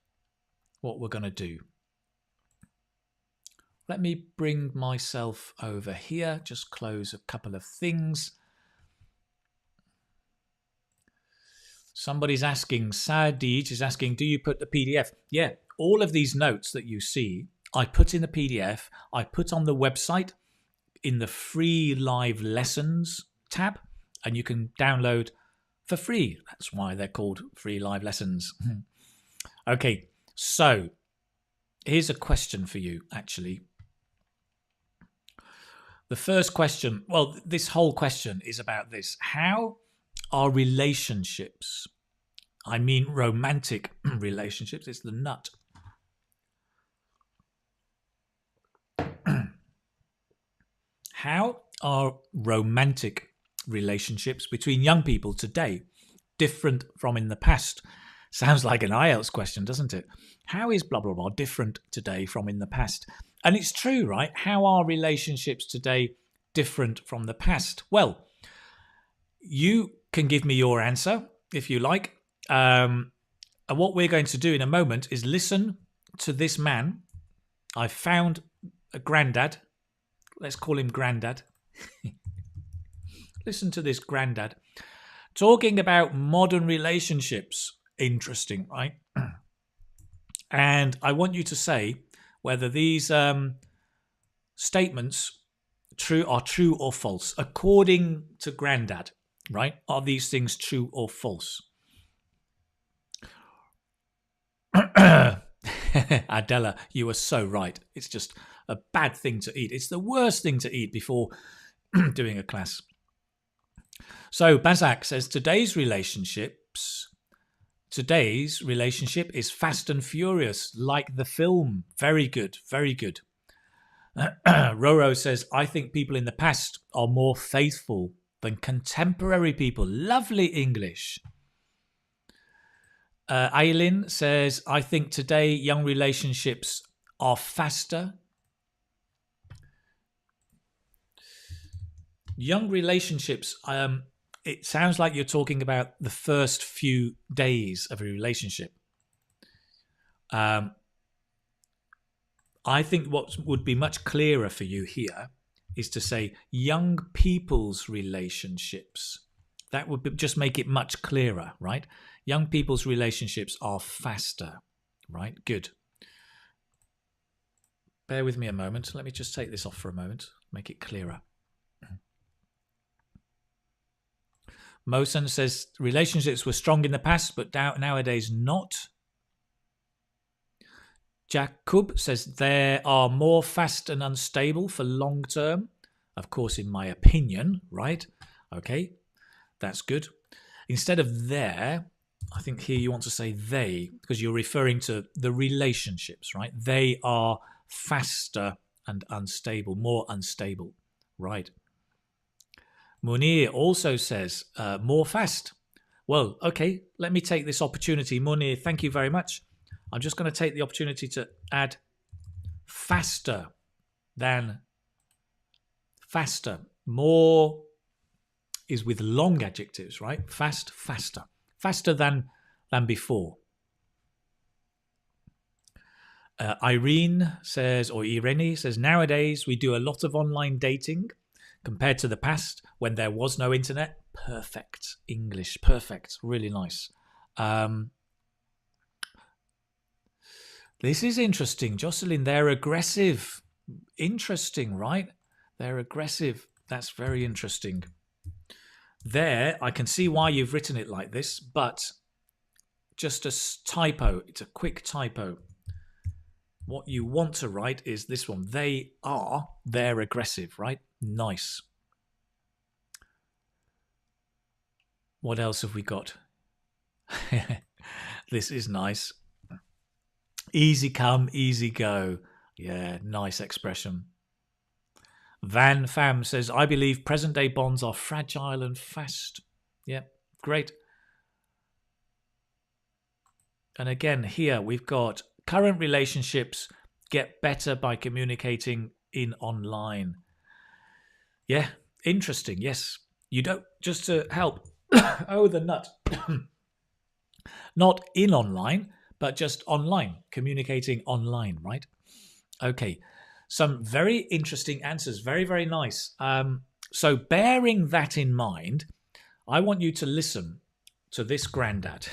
what we're going to do. Let me bring myself over here, just close a couple of things. Somebody's asking, Sadij is asking, do you put the PDF? Yeah, all of these notes that you see, I put in the PDF, I put on the website in the free live lessons tab, and you can download for free. That's why they're called free live lessons. Okay, so here's a question for you, actually. The first question, well, this whole question is about this. How are relationships, I mean romantic relationships, it's the nut. How are romantic relationships between young people today different from in the past? Sounds like an IELTS question, doesn't it? How is blah, blah, blah different today from in the past? And it's true, right? How are relationships today different from the past? Well, you can give me your answer if you like. And what we're going to do in a moment is listen to this man. I found a granddad. Let's call him Grandad. Listen to this Grandad talking about modern relationships. Interesting, right? And I want you to say whether these statements are true or false. According to Grandad, right? Are these things true or false? Adela, you are so right. It's just a bad thing to eat. It's the worst thing to eat before doing a class. So Bazak says today's relationship is fast and furious, like the film. Very good, very good. Roro says, I think people in the past are more faithful than contemporary people. Lovely English. Aileen says, I think today young relationships are faster. Young relationships, it sounds like you're talking about the first few days of a relationship. I think what would be much clearer for you here is to say young people's relationships. That would just make it much clearer, right? Young people's relationships are faster, right? Good. Bear with me a moment. Let me just take this off for a moment, make it clearer. Mosen says relationships were strong in the past, but nowadays not. Jakub says they are more fast and unstable for long term. Of course, in my opinion, right? Okay, that's good. Instead of there, I think here you want to say they, because you're referring to the relationships, right? They are faster and unstable, more unstable, right? Munir also says more fast. Well, okay, let me take this opportunity. Munir, thank you very much. I'm just going to take the opportunity to add faster than faster. More is with long adjectives, right? Fast, faster. Faster than before. Irene says, nowadays we do a lot of online dating compared to the past when there was no internet. Perfect English, perfect, really nice. This is interesting, Jocelyn. They're aggressive. Interesting, right? They're aggressive. That's very interesting. There, I can see why you've written it like this, but just a typo. It's a quick typo. What you want to write is this one. They're aggressive, right? Nice. What else have we got? This is nice. Easy come, easy go. Yeah, nice expression. Van Pham says, I believe present-day bonds are fragile and fast. Yeah, great. And again, here we've got current relationships get better by communicating in online. Yeah, interesting. Yes. You don't, just to help. Oh, the nut. Not in online, but just online, communicating online, right? Okay. Some very interesting answers. Very, very nice. So, bearing that in mind, I want you to listen to this granddad.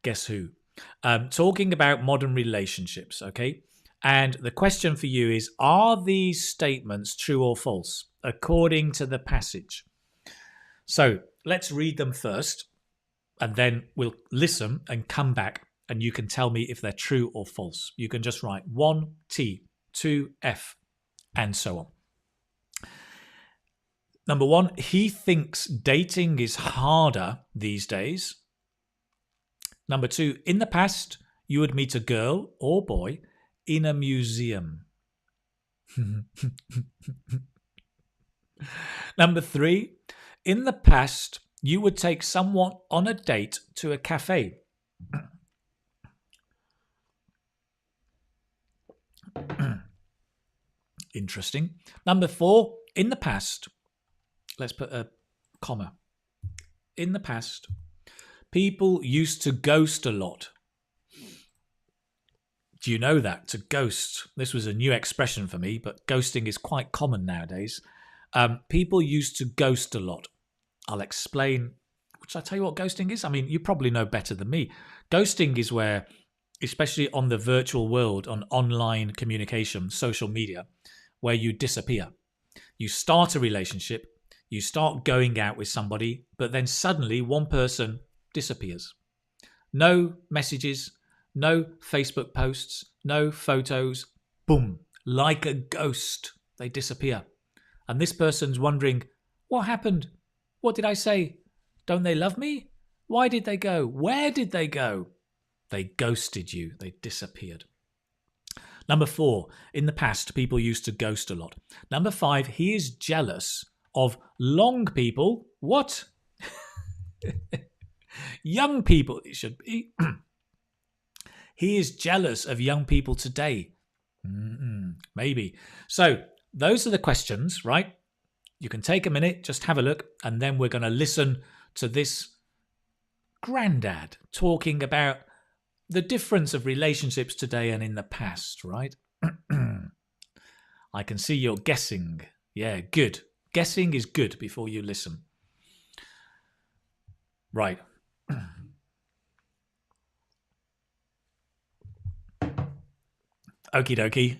Guess who? Talking about modern relationships, okay? And the question for you is, are these statements true or false according to the passage? So let's read them first, and then we'll listen and come back, and you can tell me if they're true or false. You can just write 1T, 2F, and so on. Number one, he thinks dating is harder these days. Number two, in the past, you would meet a girl or boy in a museum. Number three, in the past, you would take someone on a date to a cafe. Interesting. Number four, in the past, let's put a comma. In the past, people used to ghost a lot. Do you know that? To ghost. This was a new expression for me, but ghosting is quite common nowadays. People used to ghost a lot. I'll explain. Should I tell you what ghosting is? I mean, you probably know better than me. Ghosting is where, especially on the virtual world, on online communication, social media, where you disappear. You start a relationship, you start going out with somebody, but then suddenly one person disappears. No messages, no Facebook posts, no photos. Boom, like a ghost, they disappear. And this person's wondering, what happened? What did I say? Don't they love me? Why did they go? Where did they go? They ghosted you. They disappeared. Number four, in the past, people used to ghost a lot. Number five, he is jealous of long people. What? Young people, it should be. He is jealous of young people today. Maybe. So those are the questions, right? You can take a minute, just have a look, and then we're going to listen to this granddad talking about the difference of relationships today and in the past, right? I can see you're guessing. Yeah, good. Guessing is good before you listen. Right. Okie dokie.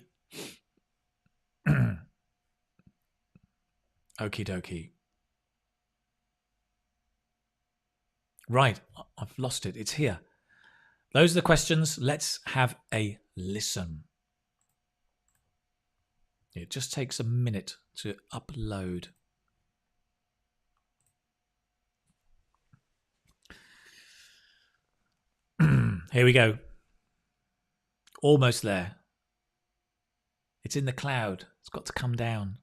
Okie dokie. Right, I've lost it. It's here. Those are the questions. Let's have a listen. It just takes a minute to upload. Here we go. Almost there. It's in the cloud. It's got to come down.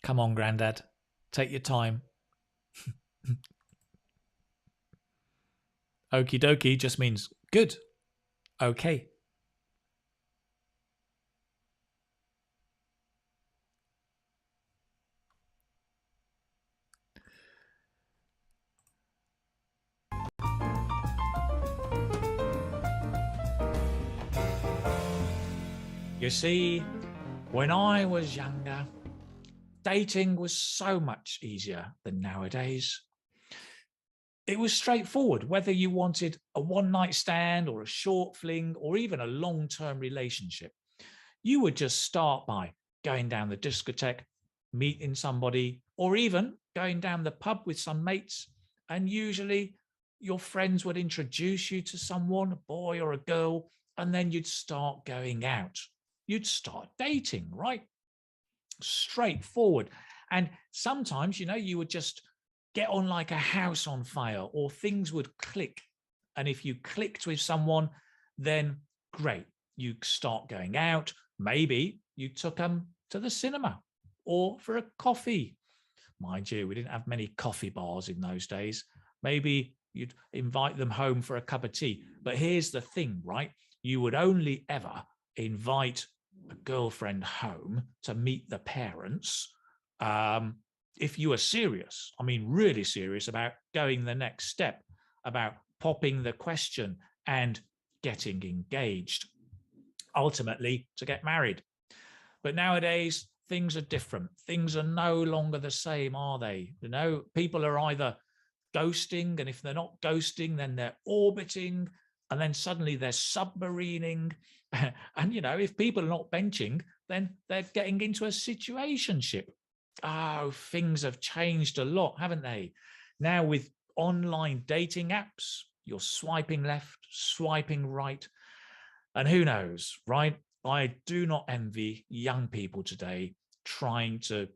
Come on, Grandad. Take your time. Okie dokie just means good. Okay. You see, when I was younger, dating was so much easier than nowadays. It was straightforward, whether you wanted a one-night stand or a short fling or even a long-term relationship. You would just start by going down the discotheque, meeting somebody, or even going down the pub with some mates. And usually your friends would introduce you to someone, a boy or a girl, and then you'd start going out. You'd start dating, right? Straightforward. And sometimes, you would just get on like a house on fire, or things would click. And if you clicked with someone, then great, you start going out. Maybe you took them to the cinema or for a coffee, Mind you, we didn't have many coffee bars in those days. Maybe you'd invite them home for a cup of tea. But here's the thing, right? You would only ever invite a girlfriend home to meet the parents if you were serious. I mean, really serious about going the next step, about popping the question and getting engaged, ultimately to get married. But nowadays, things are different. Things are no longer the same, are they? You know, people are either ghosting, and if they're not ghosting, then they're orbiting, and then suddenly they're submarining. And, you know, if people are not benching, then they're getting into a situationship. Oh, things have changed a lot, haven't they? Now, with online dating apps, you're swiping left, swiping right. And who knows, right? I do not envy young people today trying to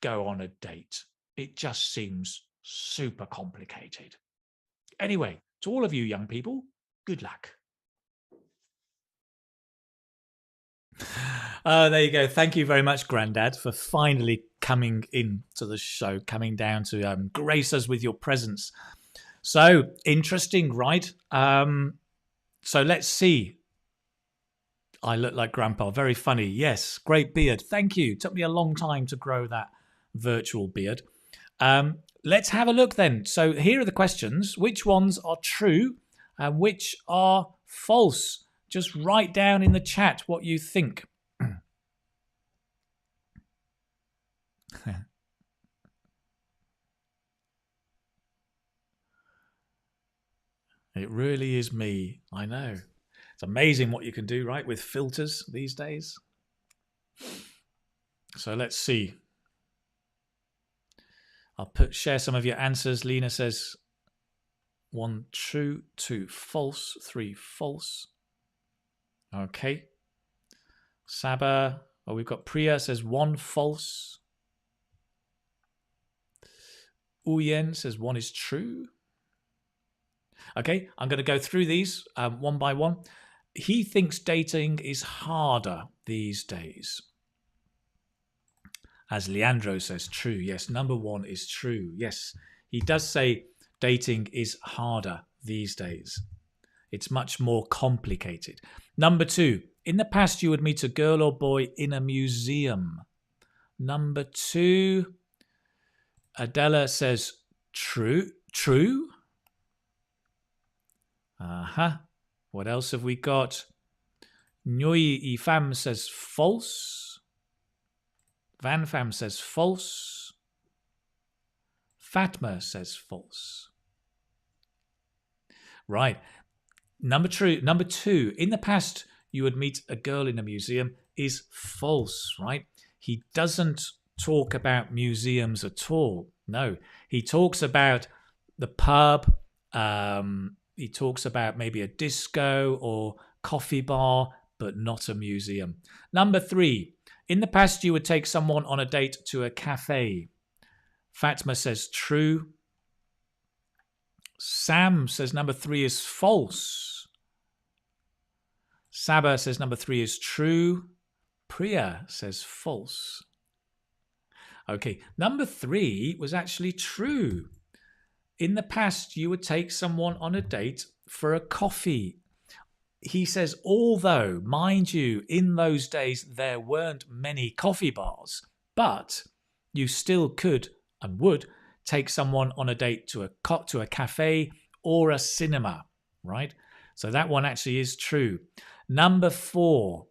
go on a date. It just seems super complicated. Anyway, to all of you young people, good luck. There you go. Thank you very much, Grandad, for finally coming in to the show, coming down to grace us with your presence. So interesting, right? So let's see. I look like Grandpa. Very funny. Yes, great beard. Thank you. Took me a long time to grow that virtual beard. Let's have a look then. So here are the questions. Which ones are true and which are false? Just write down in the chat what you think. It really is me. I know. It's amazing what you can do, right, with filters these days. So let's see. I'll share some of your answers. Lena says 1 true, 2 false, 3 false. Okay. Saba, we've got Priya says 1 false. Uyen says 1 is true. Okay, I'm going to go through these one by one. He thinks dating is harder these days. As Leandro says, true. Yes, number 1 is true. Yes, he does say dating is harder these days. It's much more complicated. Number 2, in the past you would meet a girl or boy in a museum. Number 2, Adela says true. True. What else have we got? Nguyen Ifam says false. Van Pham says false. Fatma says false. Right. Number 2, in the past you would meet a girl in a museum is false, right? He doesn't talk about museums at all. No, he talks about the pub. He talks about maybe a disco or coffee bar, but not a museum. Number 3, in the past you would take someone on a date to a cafe. Fatma says true. Sam says number 3 is false. Saba says number 3 is true. Priya says false. Okay, number 3 was actually true. In the past, you would take someone on a date for a coffee. He says, although, mind you, in those days, there weren't many coffee bars, but you still could and would take someone on a date to a cafe or a cinema, right? So that one actually is true. Number 4,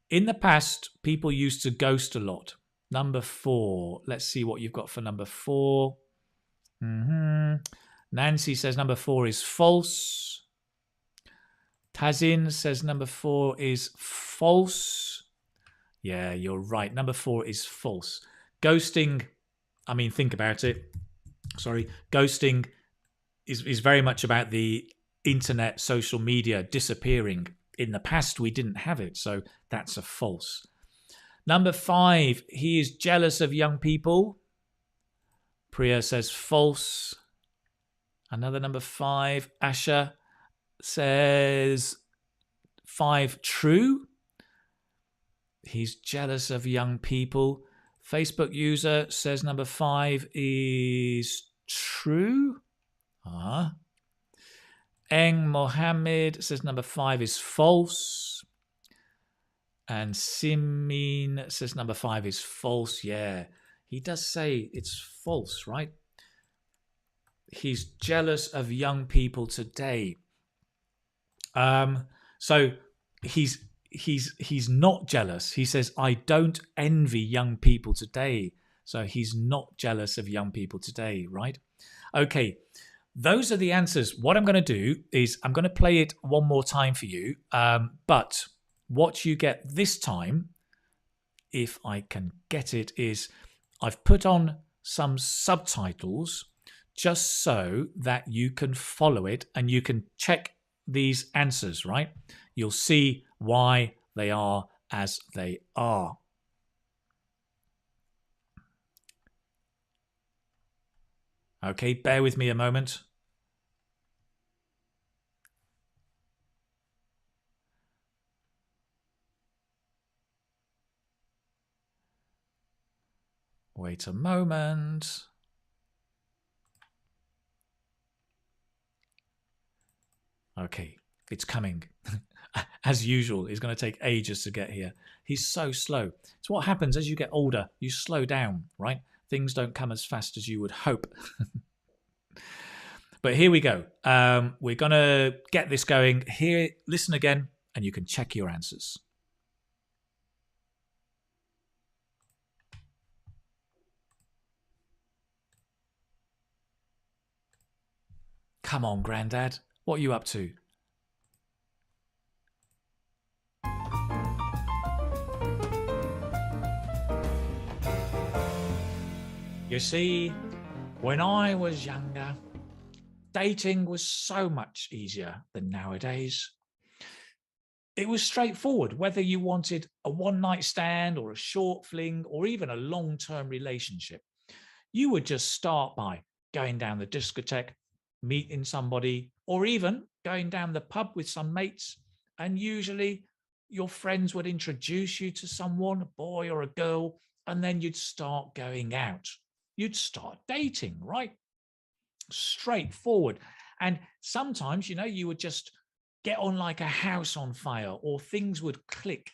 in the past, people used to ghost a lot. Number 4, let's see what you've got for number 4. Nancy says number 4 is false. Tazin says number 4 is false. Yeah, you're right. Number 4 is false. Ghosting, I mean, think about it. Sorry. Ghosting is very much about the internet, social media disappearing. In the past, we didn't have it, so that's a false. Number 5, he is jealous of young people. Priya says false. Another number 5, Asha says 5 true. He's jealous of young people. Facebook user says number 5 is true. Eng Mohammed says number 5 is false. And Simin says number 5 is false. Yeah, he does say it's false, right? He's jealous of young people today. So he's not jealous. He says, I don't envy young people today. So he's not jealous of young people today, right? Okay, those are the answers. What I'm going to do is I'm going to play it one more time for you. But what you get this time, if I can get it, is I've put on some subtitles just so that you can follow it and you can check these answers, right? You'll see why they are as they are. Okay, bear with me a moment. Wait a moment. Okay, it's coming. As usual, it's going to take ages to get here. He's so slow. It's what happens as you get older. You slow down, right? Things don't come as fast as you would hope. But here we go. We're going to get this going. Here, listen again, and you can check your answers. Come on, Grandad. What are you up to? You see, when I was younger, dating was so much easier than nowadays. It was straightforward, whether you wanted a one-night stand or a short fling or even a long-term relationship. You would just start by going down the discotheque, meeting somebody, or even going down the pub with some mates, and usually your friends would introduce you to someone, a boy or a girl, and then you'd start going out. You'd start dating, right? Straightforward. And sometimes, you would just get on like a house on fire, or things would click.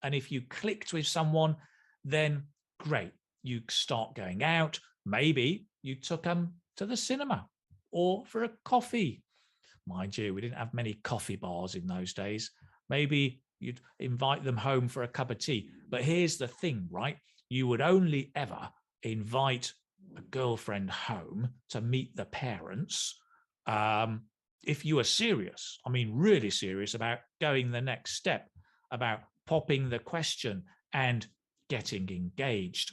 And if you clicked with someone, then great, you start going out. Maybe you took them to the cinema or for a coffee. Mind you, we didn't have many coffee bars in those days. Maybe you'd invite them home for a cup of tea. But here's the thing, right? You would only ever invite a girlfriend home to meet the parents if you were serious, really serious about going the next step, about popping the question and getting engaged,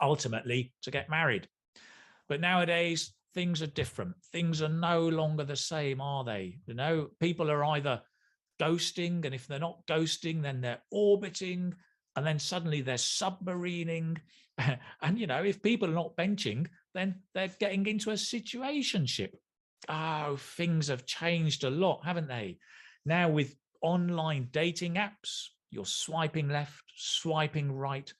ultimately to get married. But nowadays, things are different. Things are no longer the same, are they? People are either ghosting, and if they're not ghosting, then they're orbiting, and then suddenly they're submarining. And, if people are not benching, then they're getting into a situationship. Oh, things have changed a lot, haven't they? Now with online dating apps, you're swiping left, swiping right,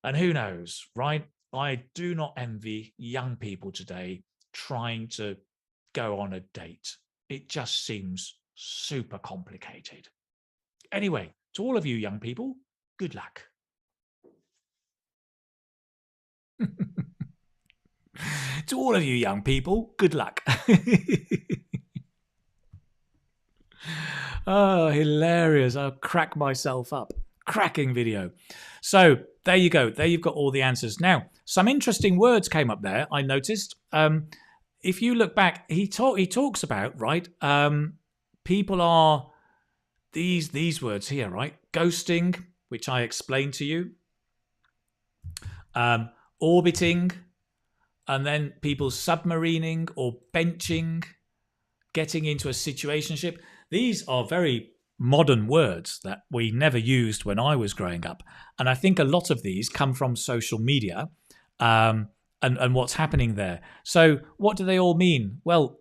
and who knows, right? I do not envy young people today trying to go on a date. It just seems super complicated. Anyway, to all of you young people, good luck. To all of you young people, good luck. Oh, hilarious. I'll crack myself up. Cracking video. So there you go. There you've got all the answers. Now, some interesting words came up there, I noticed. If you look back, he talks about, right, people are these words here, right? Ghosting, which I explained to you. Orbiting, and then people submarining or benching, getting into a situationship. These are very modern words that we never used when I was growing up. And I think a lot of these come from social media and what's happening there. So what do they all mean? Well,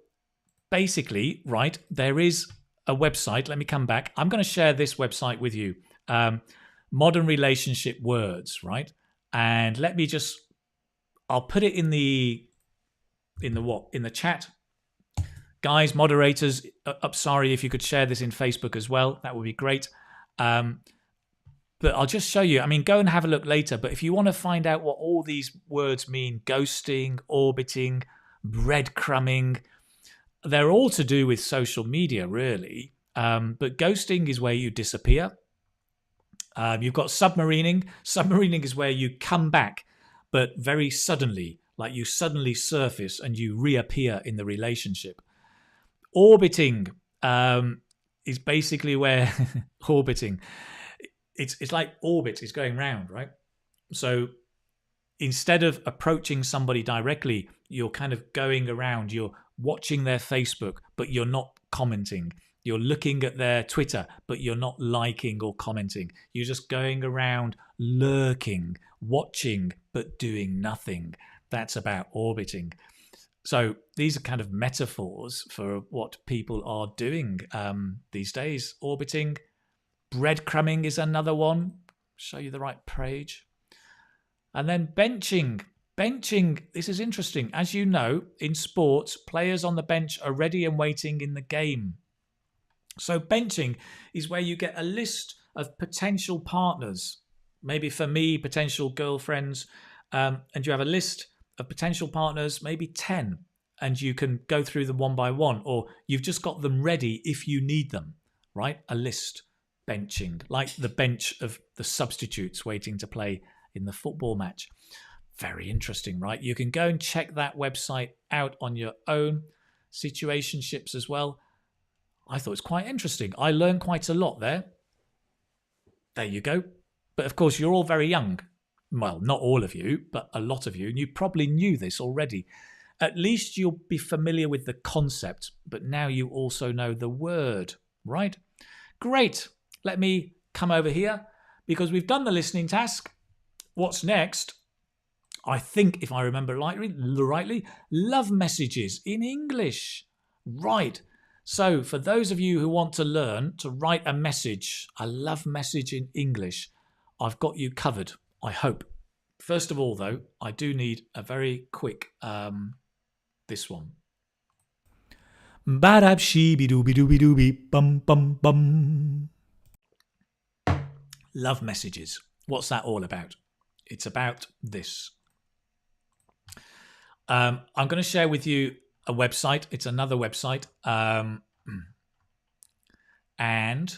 basically, right, there is a website. Let me come back. I'm going to share this website with you. Modern relationship words, right? And let me just, I'll put it in the chat. Guys, moderators, sorry if you could share this in Facebook as well. That would be great. But I'll just show you. I mean, go and have a look later. But if you want to find out what all these words mean, ghosting, orbiting, breadcrumbing, they're all to do with social media, really. But ghosting is where you disappear. You've got submarining. Submarining is where you come back, but very suddenly, like you suddenly surface and you reappear in the relationship. Orbiting is basically where orbiting. It's like orbit is going round, right? So instead of approaching somebody directly, you're kind of going around. You're watching their Facebook, but you're not commenting. You're looking at their Twitter, but you're not liking or commenting. You're just going around lurking, watching, but doing nothing. That's about orbiting. So these are kind of metaphors for what people are doing these days. Orbiting. Breadcrumbing is another one. Show you the right page. And then benching. Benching, this is interesting. As you know, in sports, players on the bench are ready and waiting in the game. So benching is where you get a list of potential partners. Maybe for me, potential girlfriends. And you have a list of potential partners, maybe 10. And you can go through them one by one. Or you've just got them ready if you need them, right? A list. Benching, like the bench of the substitutes waiting to play in the football match. Very interesting, right? You can go and check that website out on your own. Situationships as well. I thought it was quite interesting. I learned quite a lot there. There you go. But of course, you're all very young. Well, not all of you, but a lot of you. And you probably knew this already. At least you'll be familiar with the concept, but now you also know the word, right? Great. Let me come over here because we've done the listening task. What's next? I think, if I remember rightly, love messages in English. Right. So for those of you who want to learn to write a message, a love message in English, I've got you covered, I hope. First of all, though, I do need a very quick, this one. Ba-dab-shee-be-doo-be-doo-be-doo-be, bum-bum-bum. Love messages. What's that all about? It's about this. I'm going to share with you a website. It's another website. And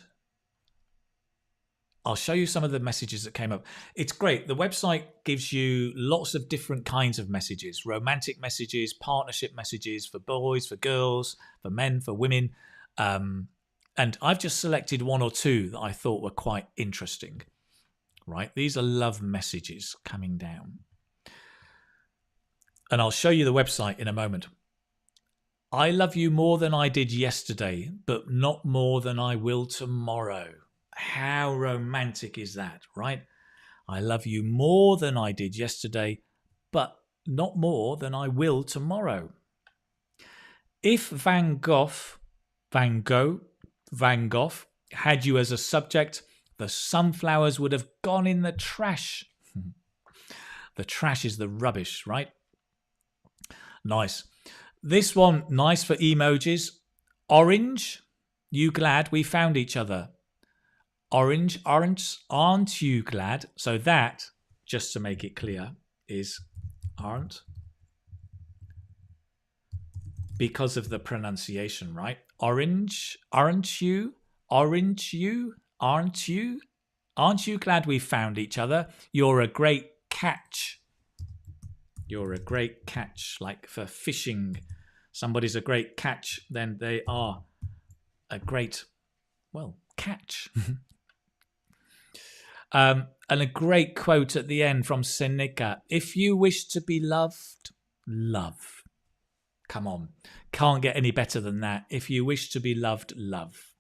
I'll show you some of the messages that came up. It's great. The website gives you lots of different kinds of messages. Romantic messages, partnership messages for boys, for girls, for men, for women. And I've just selected one or two that I thought were quite interesting. Right? These are love messages coming down. And I'll show you the website in a moment. I love you more than I did yesterday, but not more than I will tomorrow. How romantic is that, right? I love you more than I did yesterday, but not more than I will tomorrow. If Van Gogh had you as a subject, the sunflowers would have gone in the trash. The trash is the rubbish, right? Nice. This one, nice for emojis. Orange, you glad we found each other? Orange, aren't you glad? So that, just to make it clear, is aren't. Because of the pronunciation, right? Orange, aren't you? Orange, you? Aren't you? Aren't you glad we found each other? You're a great catch. You're a great catch, like for fishing. Somebody's a great catch, then they are a great, well, catch. And a great quote at the end from Seneca. If you wish to be loved, love. Come on. Can't get any better than that. If you wish to be loved, love.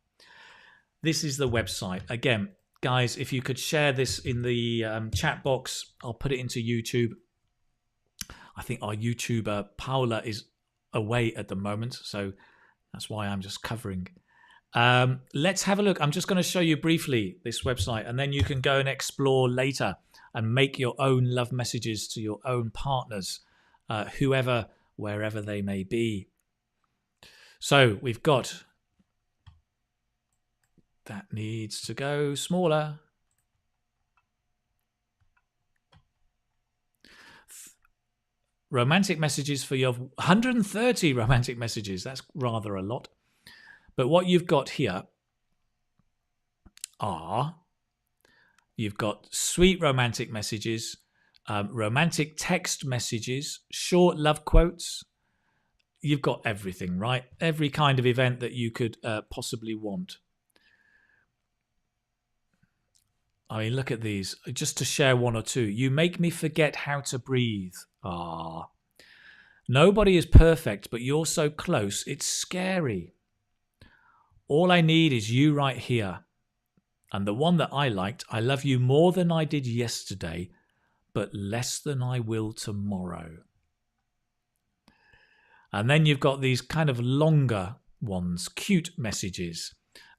This is the website. Again, guys, if you could share this in the chat box, I'll put it into YouTube. I think our YouTuber, Paula, is away at the moment, so that's why I'm just covering. Let's have a look. I'm just going to show you briefly this website, and then you can go and explore later. and make your own love messages to your own partners, whoever, wherever they may be. So we've got, that needs to go smaller. Romantic messages for your 130 romantic messages. That's rather a lot. But what you've got here are, you've got sweet romantic messages, romantic text messages, short love quotes. You've got everything, right? Every kind of event that you could possibly want. I mean, look at these. Just to share one or two. You make me forget how to breathe. Ah. Nobody is perfect, but you're so close, it's scary. All I need is you right here. And the one that I liked, I love you more than I did yesterday, but less than I will tomorrow. And then you've got these kind of longer ones, cute messages.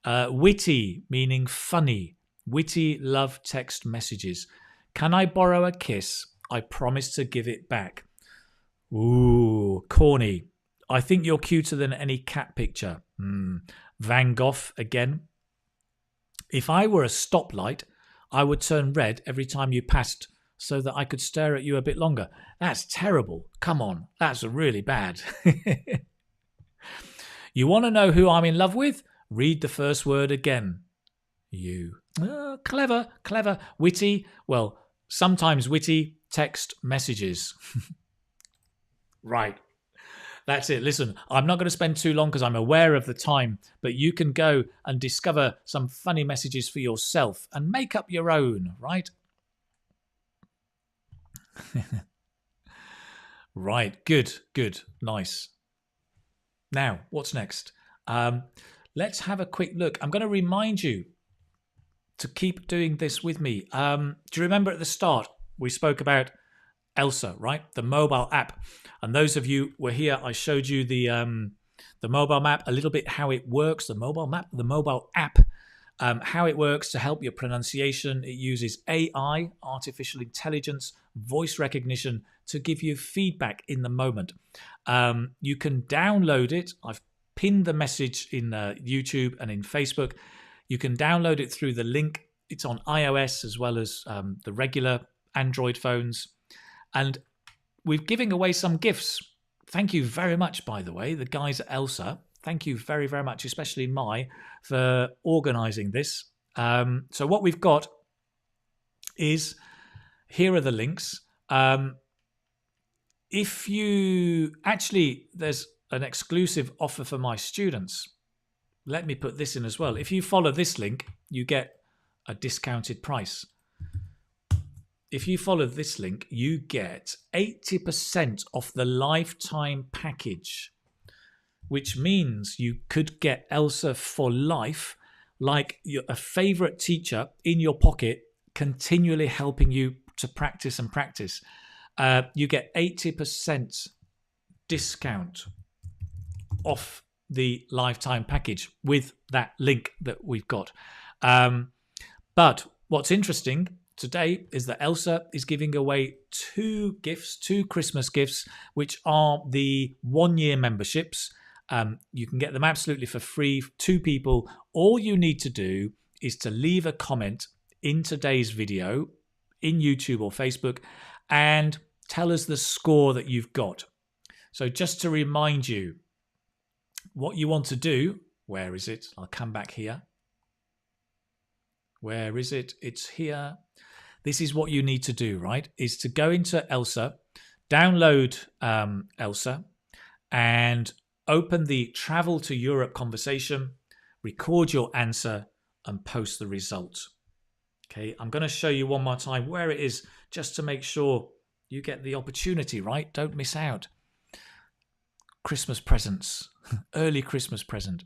Witty, meaning funny. Witty love text messages. Can I borrow a kiss? I promise to give it back. Ooh, corny. I think you're cuter than any cat picture. Van Gogh again. If I were a stoplight, I would turn red every time you passed so that I could stare at you a bit longer. That's terrible. Come on, that's really bad. You want to know who I'm in love with? Read the first word again. You. Clever, clever. Witty. Well, sometimes witty text messages. Right. That's it. Listen, I'm not going to spend too long because I'm aware of the time, but you can go and discover some funny messages for yourself and make up your own, right? Right. Good. Good. Nice. Now, what's next? Let's have a quick look. I'm going to remind you to keep doing this with me. Do you remember at the start we spoke about Elsa, right? The mobile app. And those of you were here, I showed you the mobile map, a little bit how it works, the mobile map, the mobile app, how it works to help your pronunciation. It uses AI, artificial intelligence, voice recognition to give you feedback in the moment. You can download it. I've pinned the message in YouTube and in Facebook. You can download it through the link. It's on iOS as well as the regular Android phones. And we're giving away some gifts. Thank you very much, by the way, the guys at Elsa. Thank you very, very much, especially Mai, for organising this. So what we've got is, here are the links. If you, actually, there's an exclusive offer for my students. Let me put this in as well. If you follow this link, you get a discounted price. If you follow this link, you get 80% off the lifetime package, which means you could get Elsa for life, like a favorite teacher in your pocket, continually helping you to practice and practice. You get 80% discount off the lifetime package with that link that we've got. But what's interesting today is that Elsa is giving away two Christmas gifts, which are the 1-year memberships. You can get them absolutely for free, 2 people. All you need to do is to leave a comment in today's video in YouTube or Facebook and tell us the score that you've got. So just to remind you, what you want to do, where is it? I'll come back here. Where is it? It's here. This is what you need to do, right? Is to go into Elsa, download Elsa, and open the Travel to Europe conversation, record your answer, and post the result. Okay, I'm going to show you one more time where it is, just to make sure you get the opportunity, right? Don't miss out. Christmas presents, early Christmas present.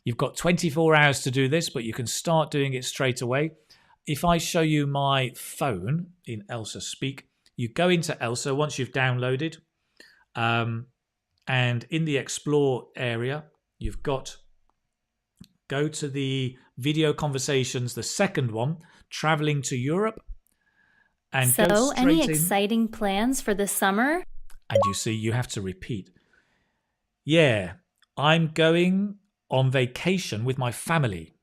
You've got 24 hours to do this, but you can start doing it straight away. If I show you my phone in Elsa Speak, you go into Elsa once you've downloaded, and in the Explore area, you've got, go to the video conversations, the second one, Traveling to Europe, And go So, any straight in. exciting plans for the summer? And you see, you have to repeat. Yeah, I'm going on vacation with my family.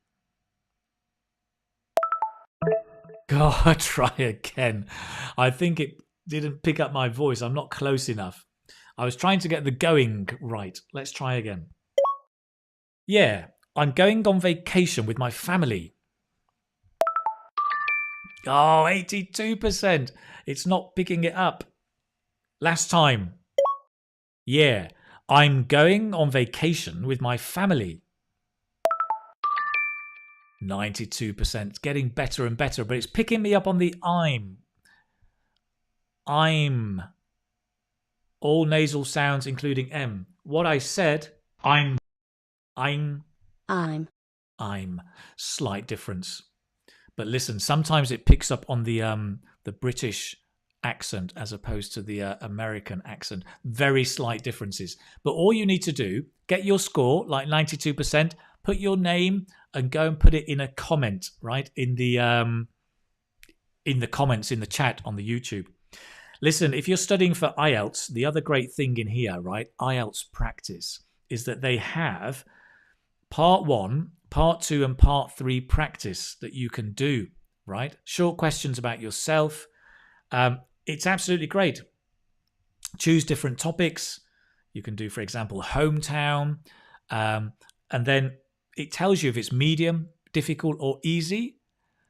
God, try again. I think it didn't pick up my voice. I'm not close enough. I was trying to get the going right. Let's try again. Yeah, I'm going on vacation with my family. Oh, 82%. It's not picking it up. Last time. Yeah, I'm going on vacation with my family. 92%. Getting better and better, but it's picking me up on the I'm. I'm. All nasal sounds, including M. What I said, I'm. I'm. I'm. Slight difference. But listen, sometimes it picks up on the British accent as opposed to the American accent. Very slight differences. But all you need to do, get your score, like 92%, put your name and go and put it in a comment, right? In the comments, in the chat on the YouTube. Listen, if you're studying for IELTS, the other great thing in here, right, IELTS practice, is that they have part 1, part 2, and part 3 practice that you can do, right? Short questions about yourself. It's absolutely great. Choose different topics. You can do, for example, hometown. And then it tells you if it's medium, difficult, or easy.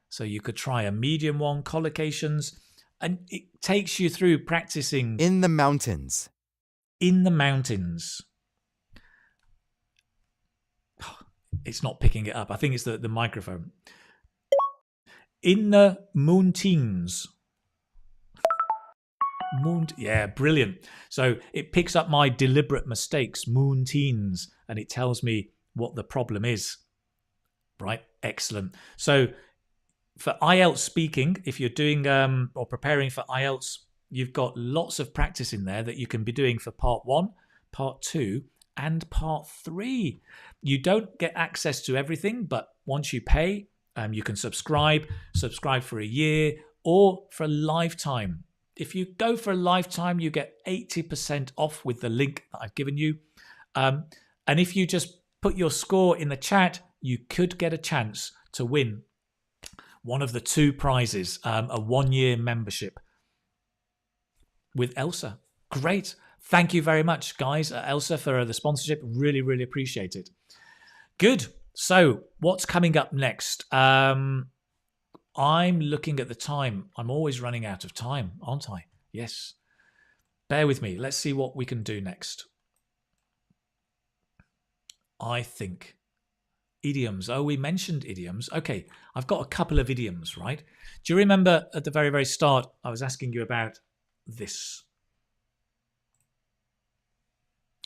So you could try a medium one, collocations. And it takes you through practicing. In the mountains. In the mountains. It's not picking it up. I think it's the microphone. In the mountains. Yeah, brilliant. So it picks up my deliberate mistakes, mountains, and it tells me what the problem is. Right? Excellent. So for IELTS speaking, if you're doing or preparing for IELTS, you've got lots of practice in there that you can be doing for part 1, part 2, and part 3. You don't get access to everything, but once you pay, you can subscribe for a year or for a lifetime. If you go for a lifetime, you get 80% off with the link that I've given you. And if you just put your score in the chat, you could get a chance to win one of the 2 prizes, a 1-year membership with Elsa. Great. Thank you very much, guys, Elsa, for the sponsorship. Really, really appreciate it. Good. So what's coming up next? I'm looking at the time. I'm always running out of time, aren't I? Yes. Bear with me. Let's see what we can do next. I think idioms. Oh, we mentioned idioms. Okay, I've got a couple of idioms, right? Do you remember at the very, very start, I was asking you about this?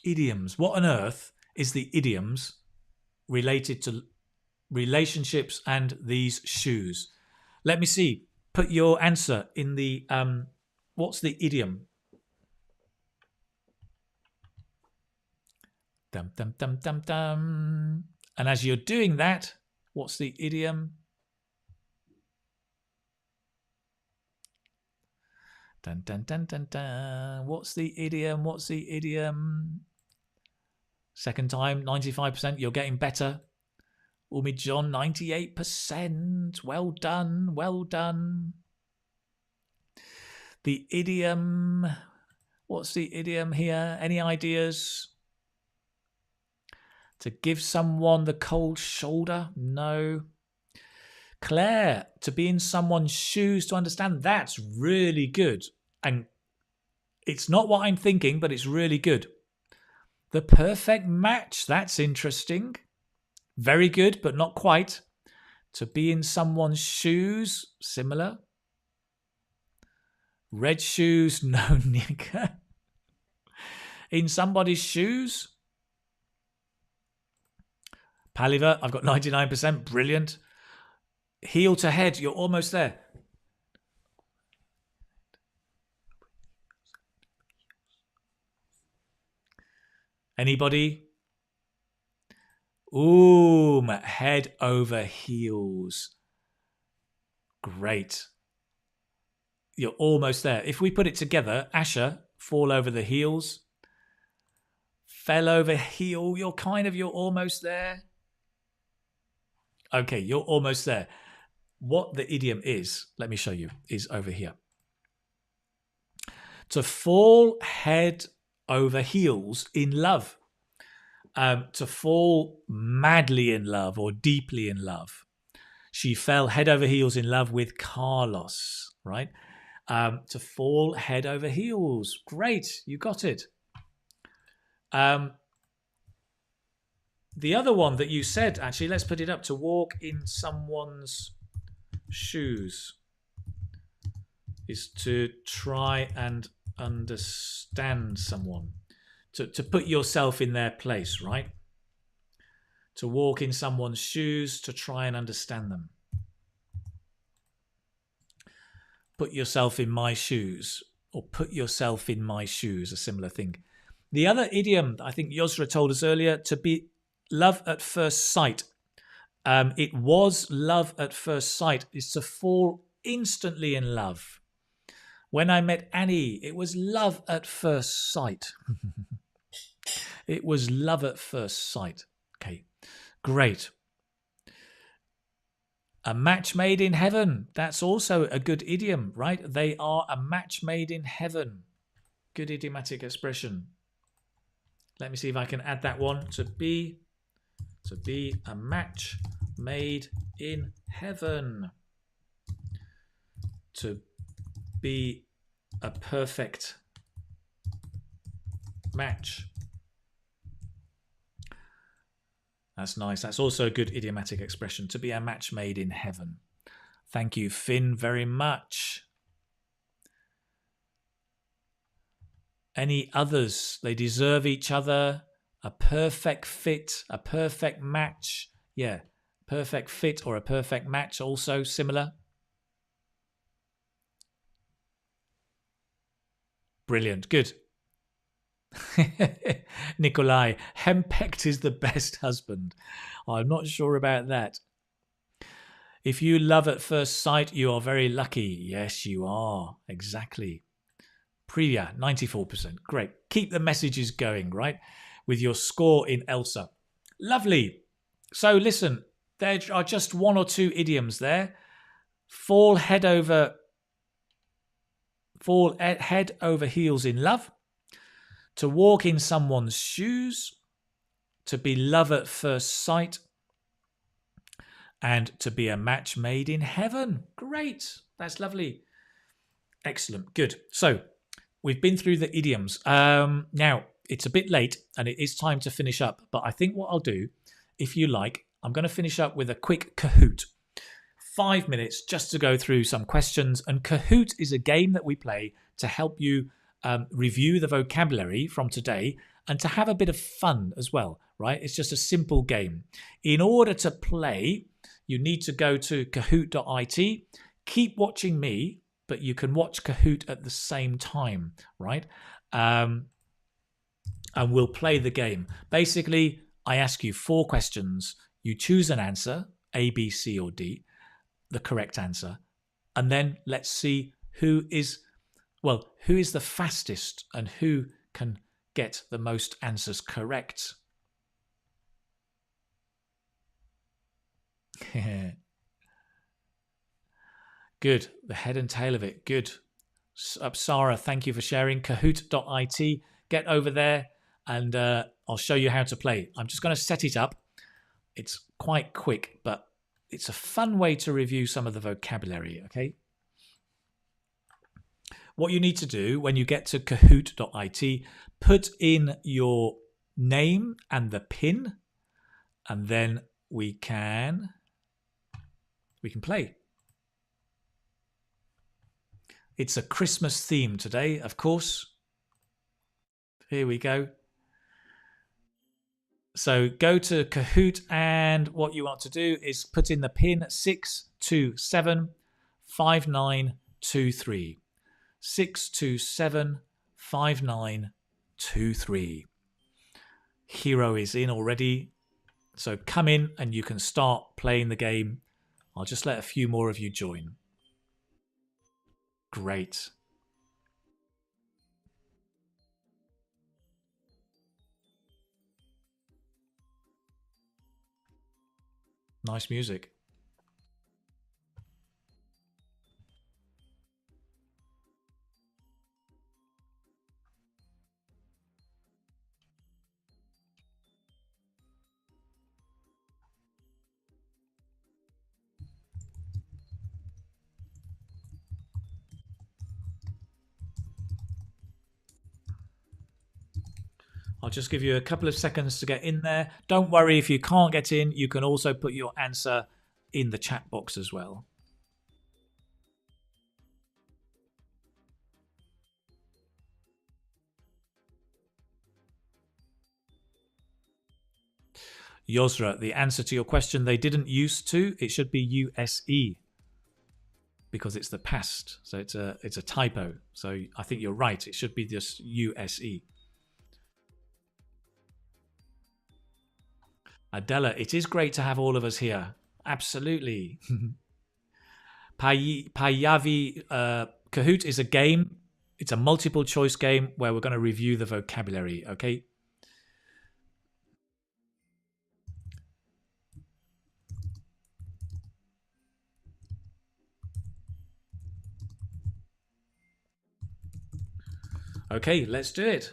Idioms. What on earth is the idioms related to relationships and these shoes? Let me see. Put your answer in the, what's the idiom? Dum, dum, dum, dum, dum. And as you're doing that, what's the idiom? Dun, dun, dun, dun, dun. What's the idiom? What's the idiom? Second time, 95%. You're getting better. Umi John, 98%. Well done. Well done. The idiom. What's the idiom here? Any ideas? To give someone the cold shoulder? No. Claire, to be in someone's shoes to understand. That's really good. And it's not what I'm thinking, but it's really good. The perfect match. That's interesting. Very good, but not quite. To be in someone's shoes. Similar. Red shoes. No nigger. In somebody's shoes. Paliva, I've got 99%. Brilliant. Heel to head, you're almost there. Anybody? Ooh, head over heels. Great. You're almost there. If we put it together, Asher, fall over the heels. Fell over heel. You're almost there. Okay, you're almost there. What the idiom is, let me show you, is over here. To fall head over heels in love. To fall madly in love or deeply in love. She fell head over heels in love with Carlos, right? To fall head over heels. Great, you got it. The other one that you said, actually, let's put it up. To walk in someone's shoes is to try and understand someone. To put yourself in their place, right? To walk in someone's shoes, to try and understand them. Put yourself in my shoes, or put yourself in my shoes, a similar thing. The other idiom, I think Yosra told us earlier, to be love at first sight. It was love at first sight, is to fall instantly in love. When I met Annie, it was love at first sight. It was love at first sight. Okay, great. A match made in heaven. That's also a good idiom, right? They are a match made in heaven. Good idiomatic expression. Let me see if I can add that one. To be a match made in heaven. To be a perfect match. That's nice. That's also a good idiomatic expression. To be a match made in heaven. Thank you, Finn, very much. Any others? They deserve each other. A perfect fit, a perfect match. Yeah, perfect fit or a perfect match, also similar. Brilliant, good. Nikolai, henpecked is the best husband. I'm not sure about that. If you love at first sight, you are very lucky. Yes, you are. Exactly. Priya, 94%. Great. Keep the messages going, right? With your score in ELSA. Lovely. So listen, there are just one or two idioms there. Fall head over heels in love. To walk in someone's shoes. To be love at first sight. And to be a match made in heaven. Great. That's lovely. Excellent. Good. So we've been through the idioms. Now, it's a bit late and it is time to finish up. But I think what I'll do, if you like, I'm going to finish up with a quick Kahoot. 5 minutes just to go through some questions. And Kahoot is a game that we play to help you review the vocabulary from today and to have a bit of fun as well, right? It's just a simple game. In order to play, you need to go to kahoot.it. Keep watching me, but you can watch Kahoot at the same time, right? And we'll play the game. Basically, I ask you 4 questions. You choose an answer, A, B, C, or D, the correct answer. And then let's see who is the fastest and who can get the most answers correct. Good. The head and tail of it. Good. Sarah, thank you for sharing. Kahoot.it. Get over there and I'll show you how to play. I'm just going to set it up. It's quite quick, but it's a fun way to review some of the vocabulary, okay? What you need to do when you get to kahoot.it, put in your name and the PIN, and then we can play. It's a Christmas theme today, of course. Here we go. So go to Kahoot, and what you want to do is put in the PIN 6275923. 6275923. Hero is in already. So come in and you can start playing the game. I'll just let a few more of you join. Great. Nice music. I'll just give you a couple of seconds to get in there. Don't worry if you can't get in. You can also put your answer in the chat box as well. Yosra, the answer to your question, they didn't used to. It should be USE because it's the past. So it's a typo. So I think you're right. It should be just USE. Adela, it is great to have all of us here. Absolutely. Payavi Kahoot is a game. It's a multiple choice game where we're going to review the vocabulary, okay? Okay, let's do it.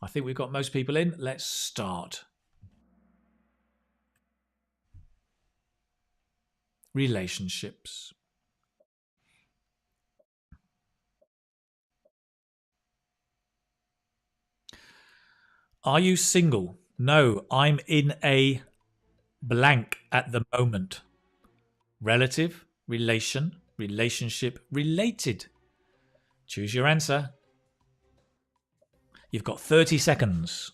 I think we've got most people in. Let's start. Relationships. Are you single? No, I'm in a blank at the moment. Relative, relation, relationship, related. Choose your answer. You've got 30 seconds.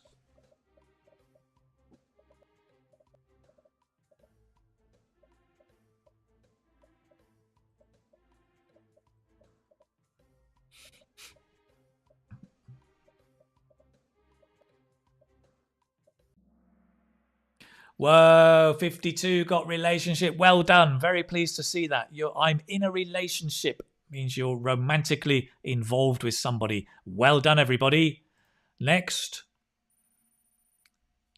Whoa, 52 got relationship. Well done. Very pleased to see that. I'm in a relationship means you're romantically involved with somebody. Well done, everybody. Next.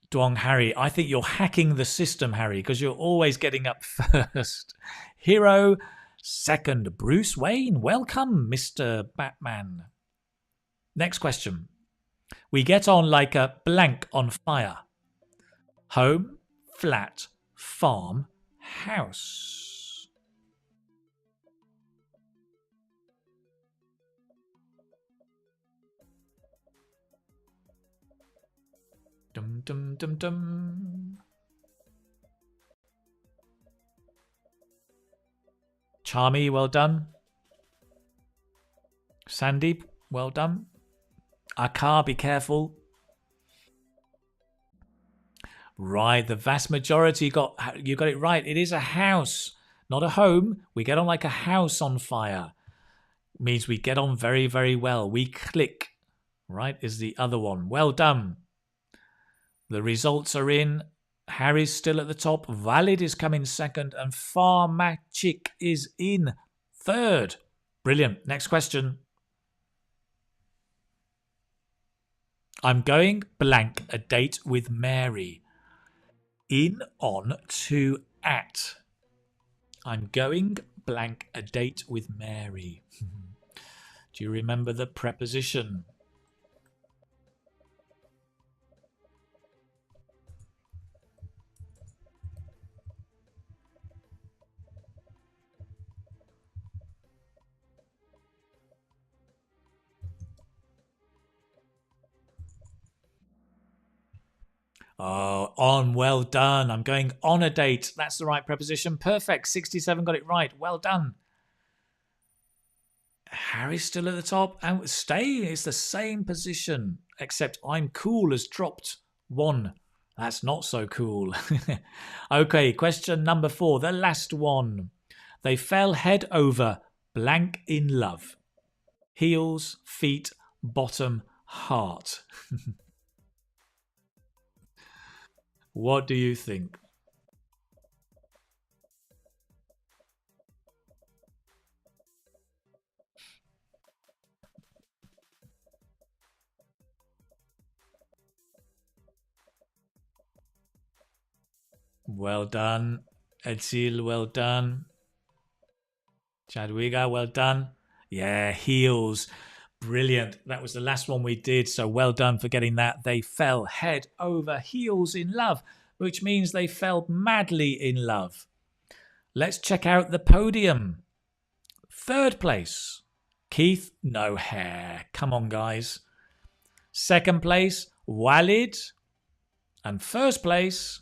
Duong Harry, I think you're hacking the system, Harry, because you're always getting up first. Hero, second. Bruce Wayne, welcome, Mr. Batman. Next question. We get on like a blank on fire. Home, flat, farm, house. Dum dum dum dum. Charmy, well done. Sandeep, well done. Akar, be careful. Right, the vast majority you got it right. It is a house, not a home. We get on like a house on fire. It means we get on very, very well. We click. Right, is the other one. Well done. The results are in. Harry's still at the top. Valid is coming second, and Farmachic is in third. Brilliant. Next question. I'm going blank a date with Mary. In, on, to, at. I'm going blank a date with Mary. Do you remember the preposition? Oh, on. Well done. I'm going on a date. That's the right preposition. Perfect. 67 got it right. Well done. Harry's still at the top. And staying is the same position, except I'm cool has dropped one. That's not so cool. Okay, question number 4. The last one. They fell head over blank in love. Heels, feet, bottom, heart. What do you think? Well done. Edsil, well done. Chadwiga, well done. Yeah, heels. Brilliant. That was the last one we did, so well done for getting that. They fell head over heels in love, which means they fell madly in love. Let's check out the podium. Third place, Keith, no hair. Come on, guys. Second place, Walid. And first place,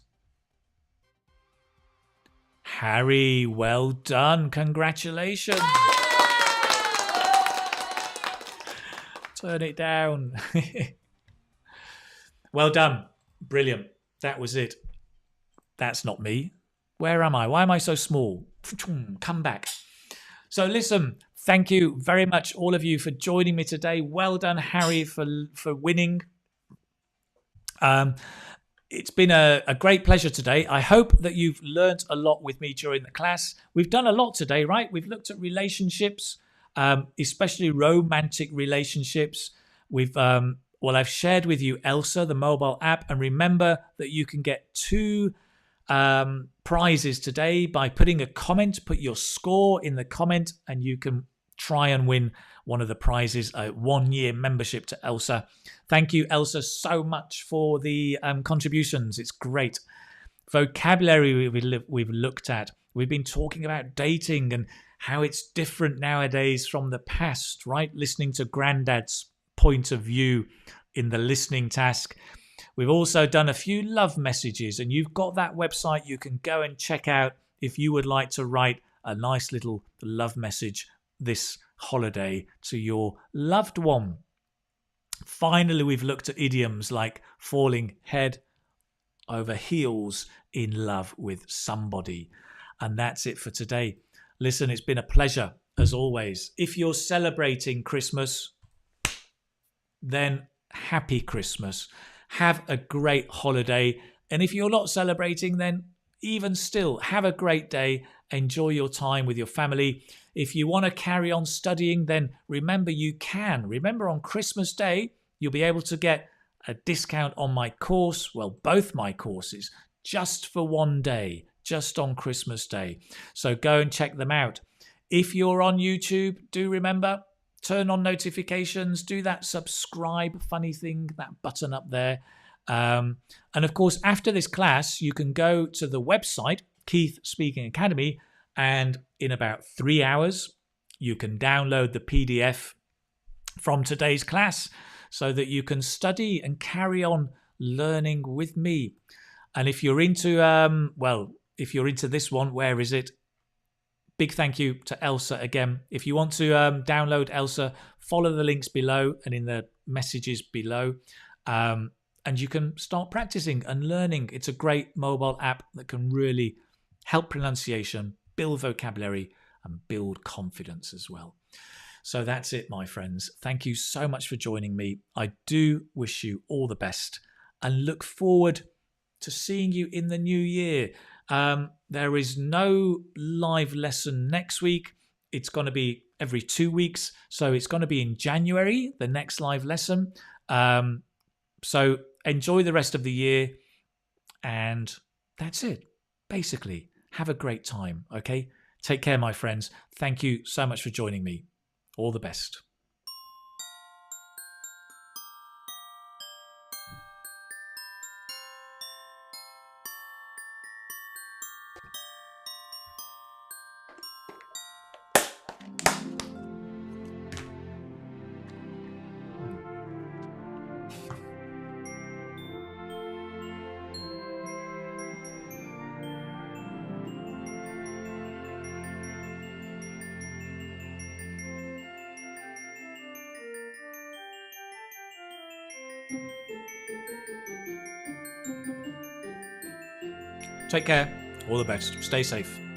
Harry. Well done. Congratulations. Turn it down. Well done. Brilliant. That was it. That's not me. Where am I? Why am I so small? Come back. So listen, thank you very much, all of you, for joining me today. Well done, Harry, for winning. It's been a great pleasure today. I hope that you've learnt a lot with me during the class. We've done a lot today, right? We've looked at relationships, especially romantic relationships. I've shared with you Elsa, the mobile app, and remember that you can get 2 prizes today by putting a comment. Put your score in the comment, and you can try and win one of the prizes, a 1-year membership to Elsa. Thank you, Elsa, so much for the contributions. It's great. Vocabulary we've looked at. We've been talking about dating and how it's different nowadays from the past, right? Listening to Grandad's point of view in the listening task. We've also done a few love messages, and you've got that website you can go and check out if you would like to write a nice little love message this holiday to your loved one. Finally, we've looked at idioms like falling head over heels in love with somebody. And that's it for today. Listen, it's been a pleasure as always. If you're celebrating Christmas, then happy Christmas. Have a great holiday. And if you're not celebrating, then even still, have a great day. Enjoy your time with your family. If you want to carry on studying, then remember you can. Remember, on Christmas Day, you'll be able to get a discount on my course, well, both my courses, just for 1 day, just on Christmas Day. So go and check them out. If you're on YouTube, do remember, turn on notifications, do that subscribe funny thing, that button up there. And of course, after this class, you can go to the website, Keith Speaking Academy, and in about 3 hours, you can download the PDF from today's class so that you can study and carry on learning with me. And if you're into, if you're into this one, where is it? Big thank you to Elsa again. If you want to download Elsa, follow the links below and in the messages below. And you can start practicing and learning. It's a great mobile app that can really help pronunciation, build vocabulary, and build confidence as well. So that's it, my friends. Thank you so much for joining me. I do wish you all the best and look forward to seeing you in the new year. There is no live lesson next week. It's going to be every 2 weeks. So it's going to be in January, the next live lesson. So enjoy the rest of the year. And that's it, basically. Have a great time, okay? Take care, my friends. Thank you so much for joining me. All the best. Take care. All the best. Stay safe.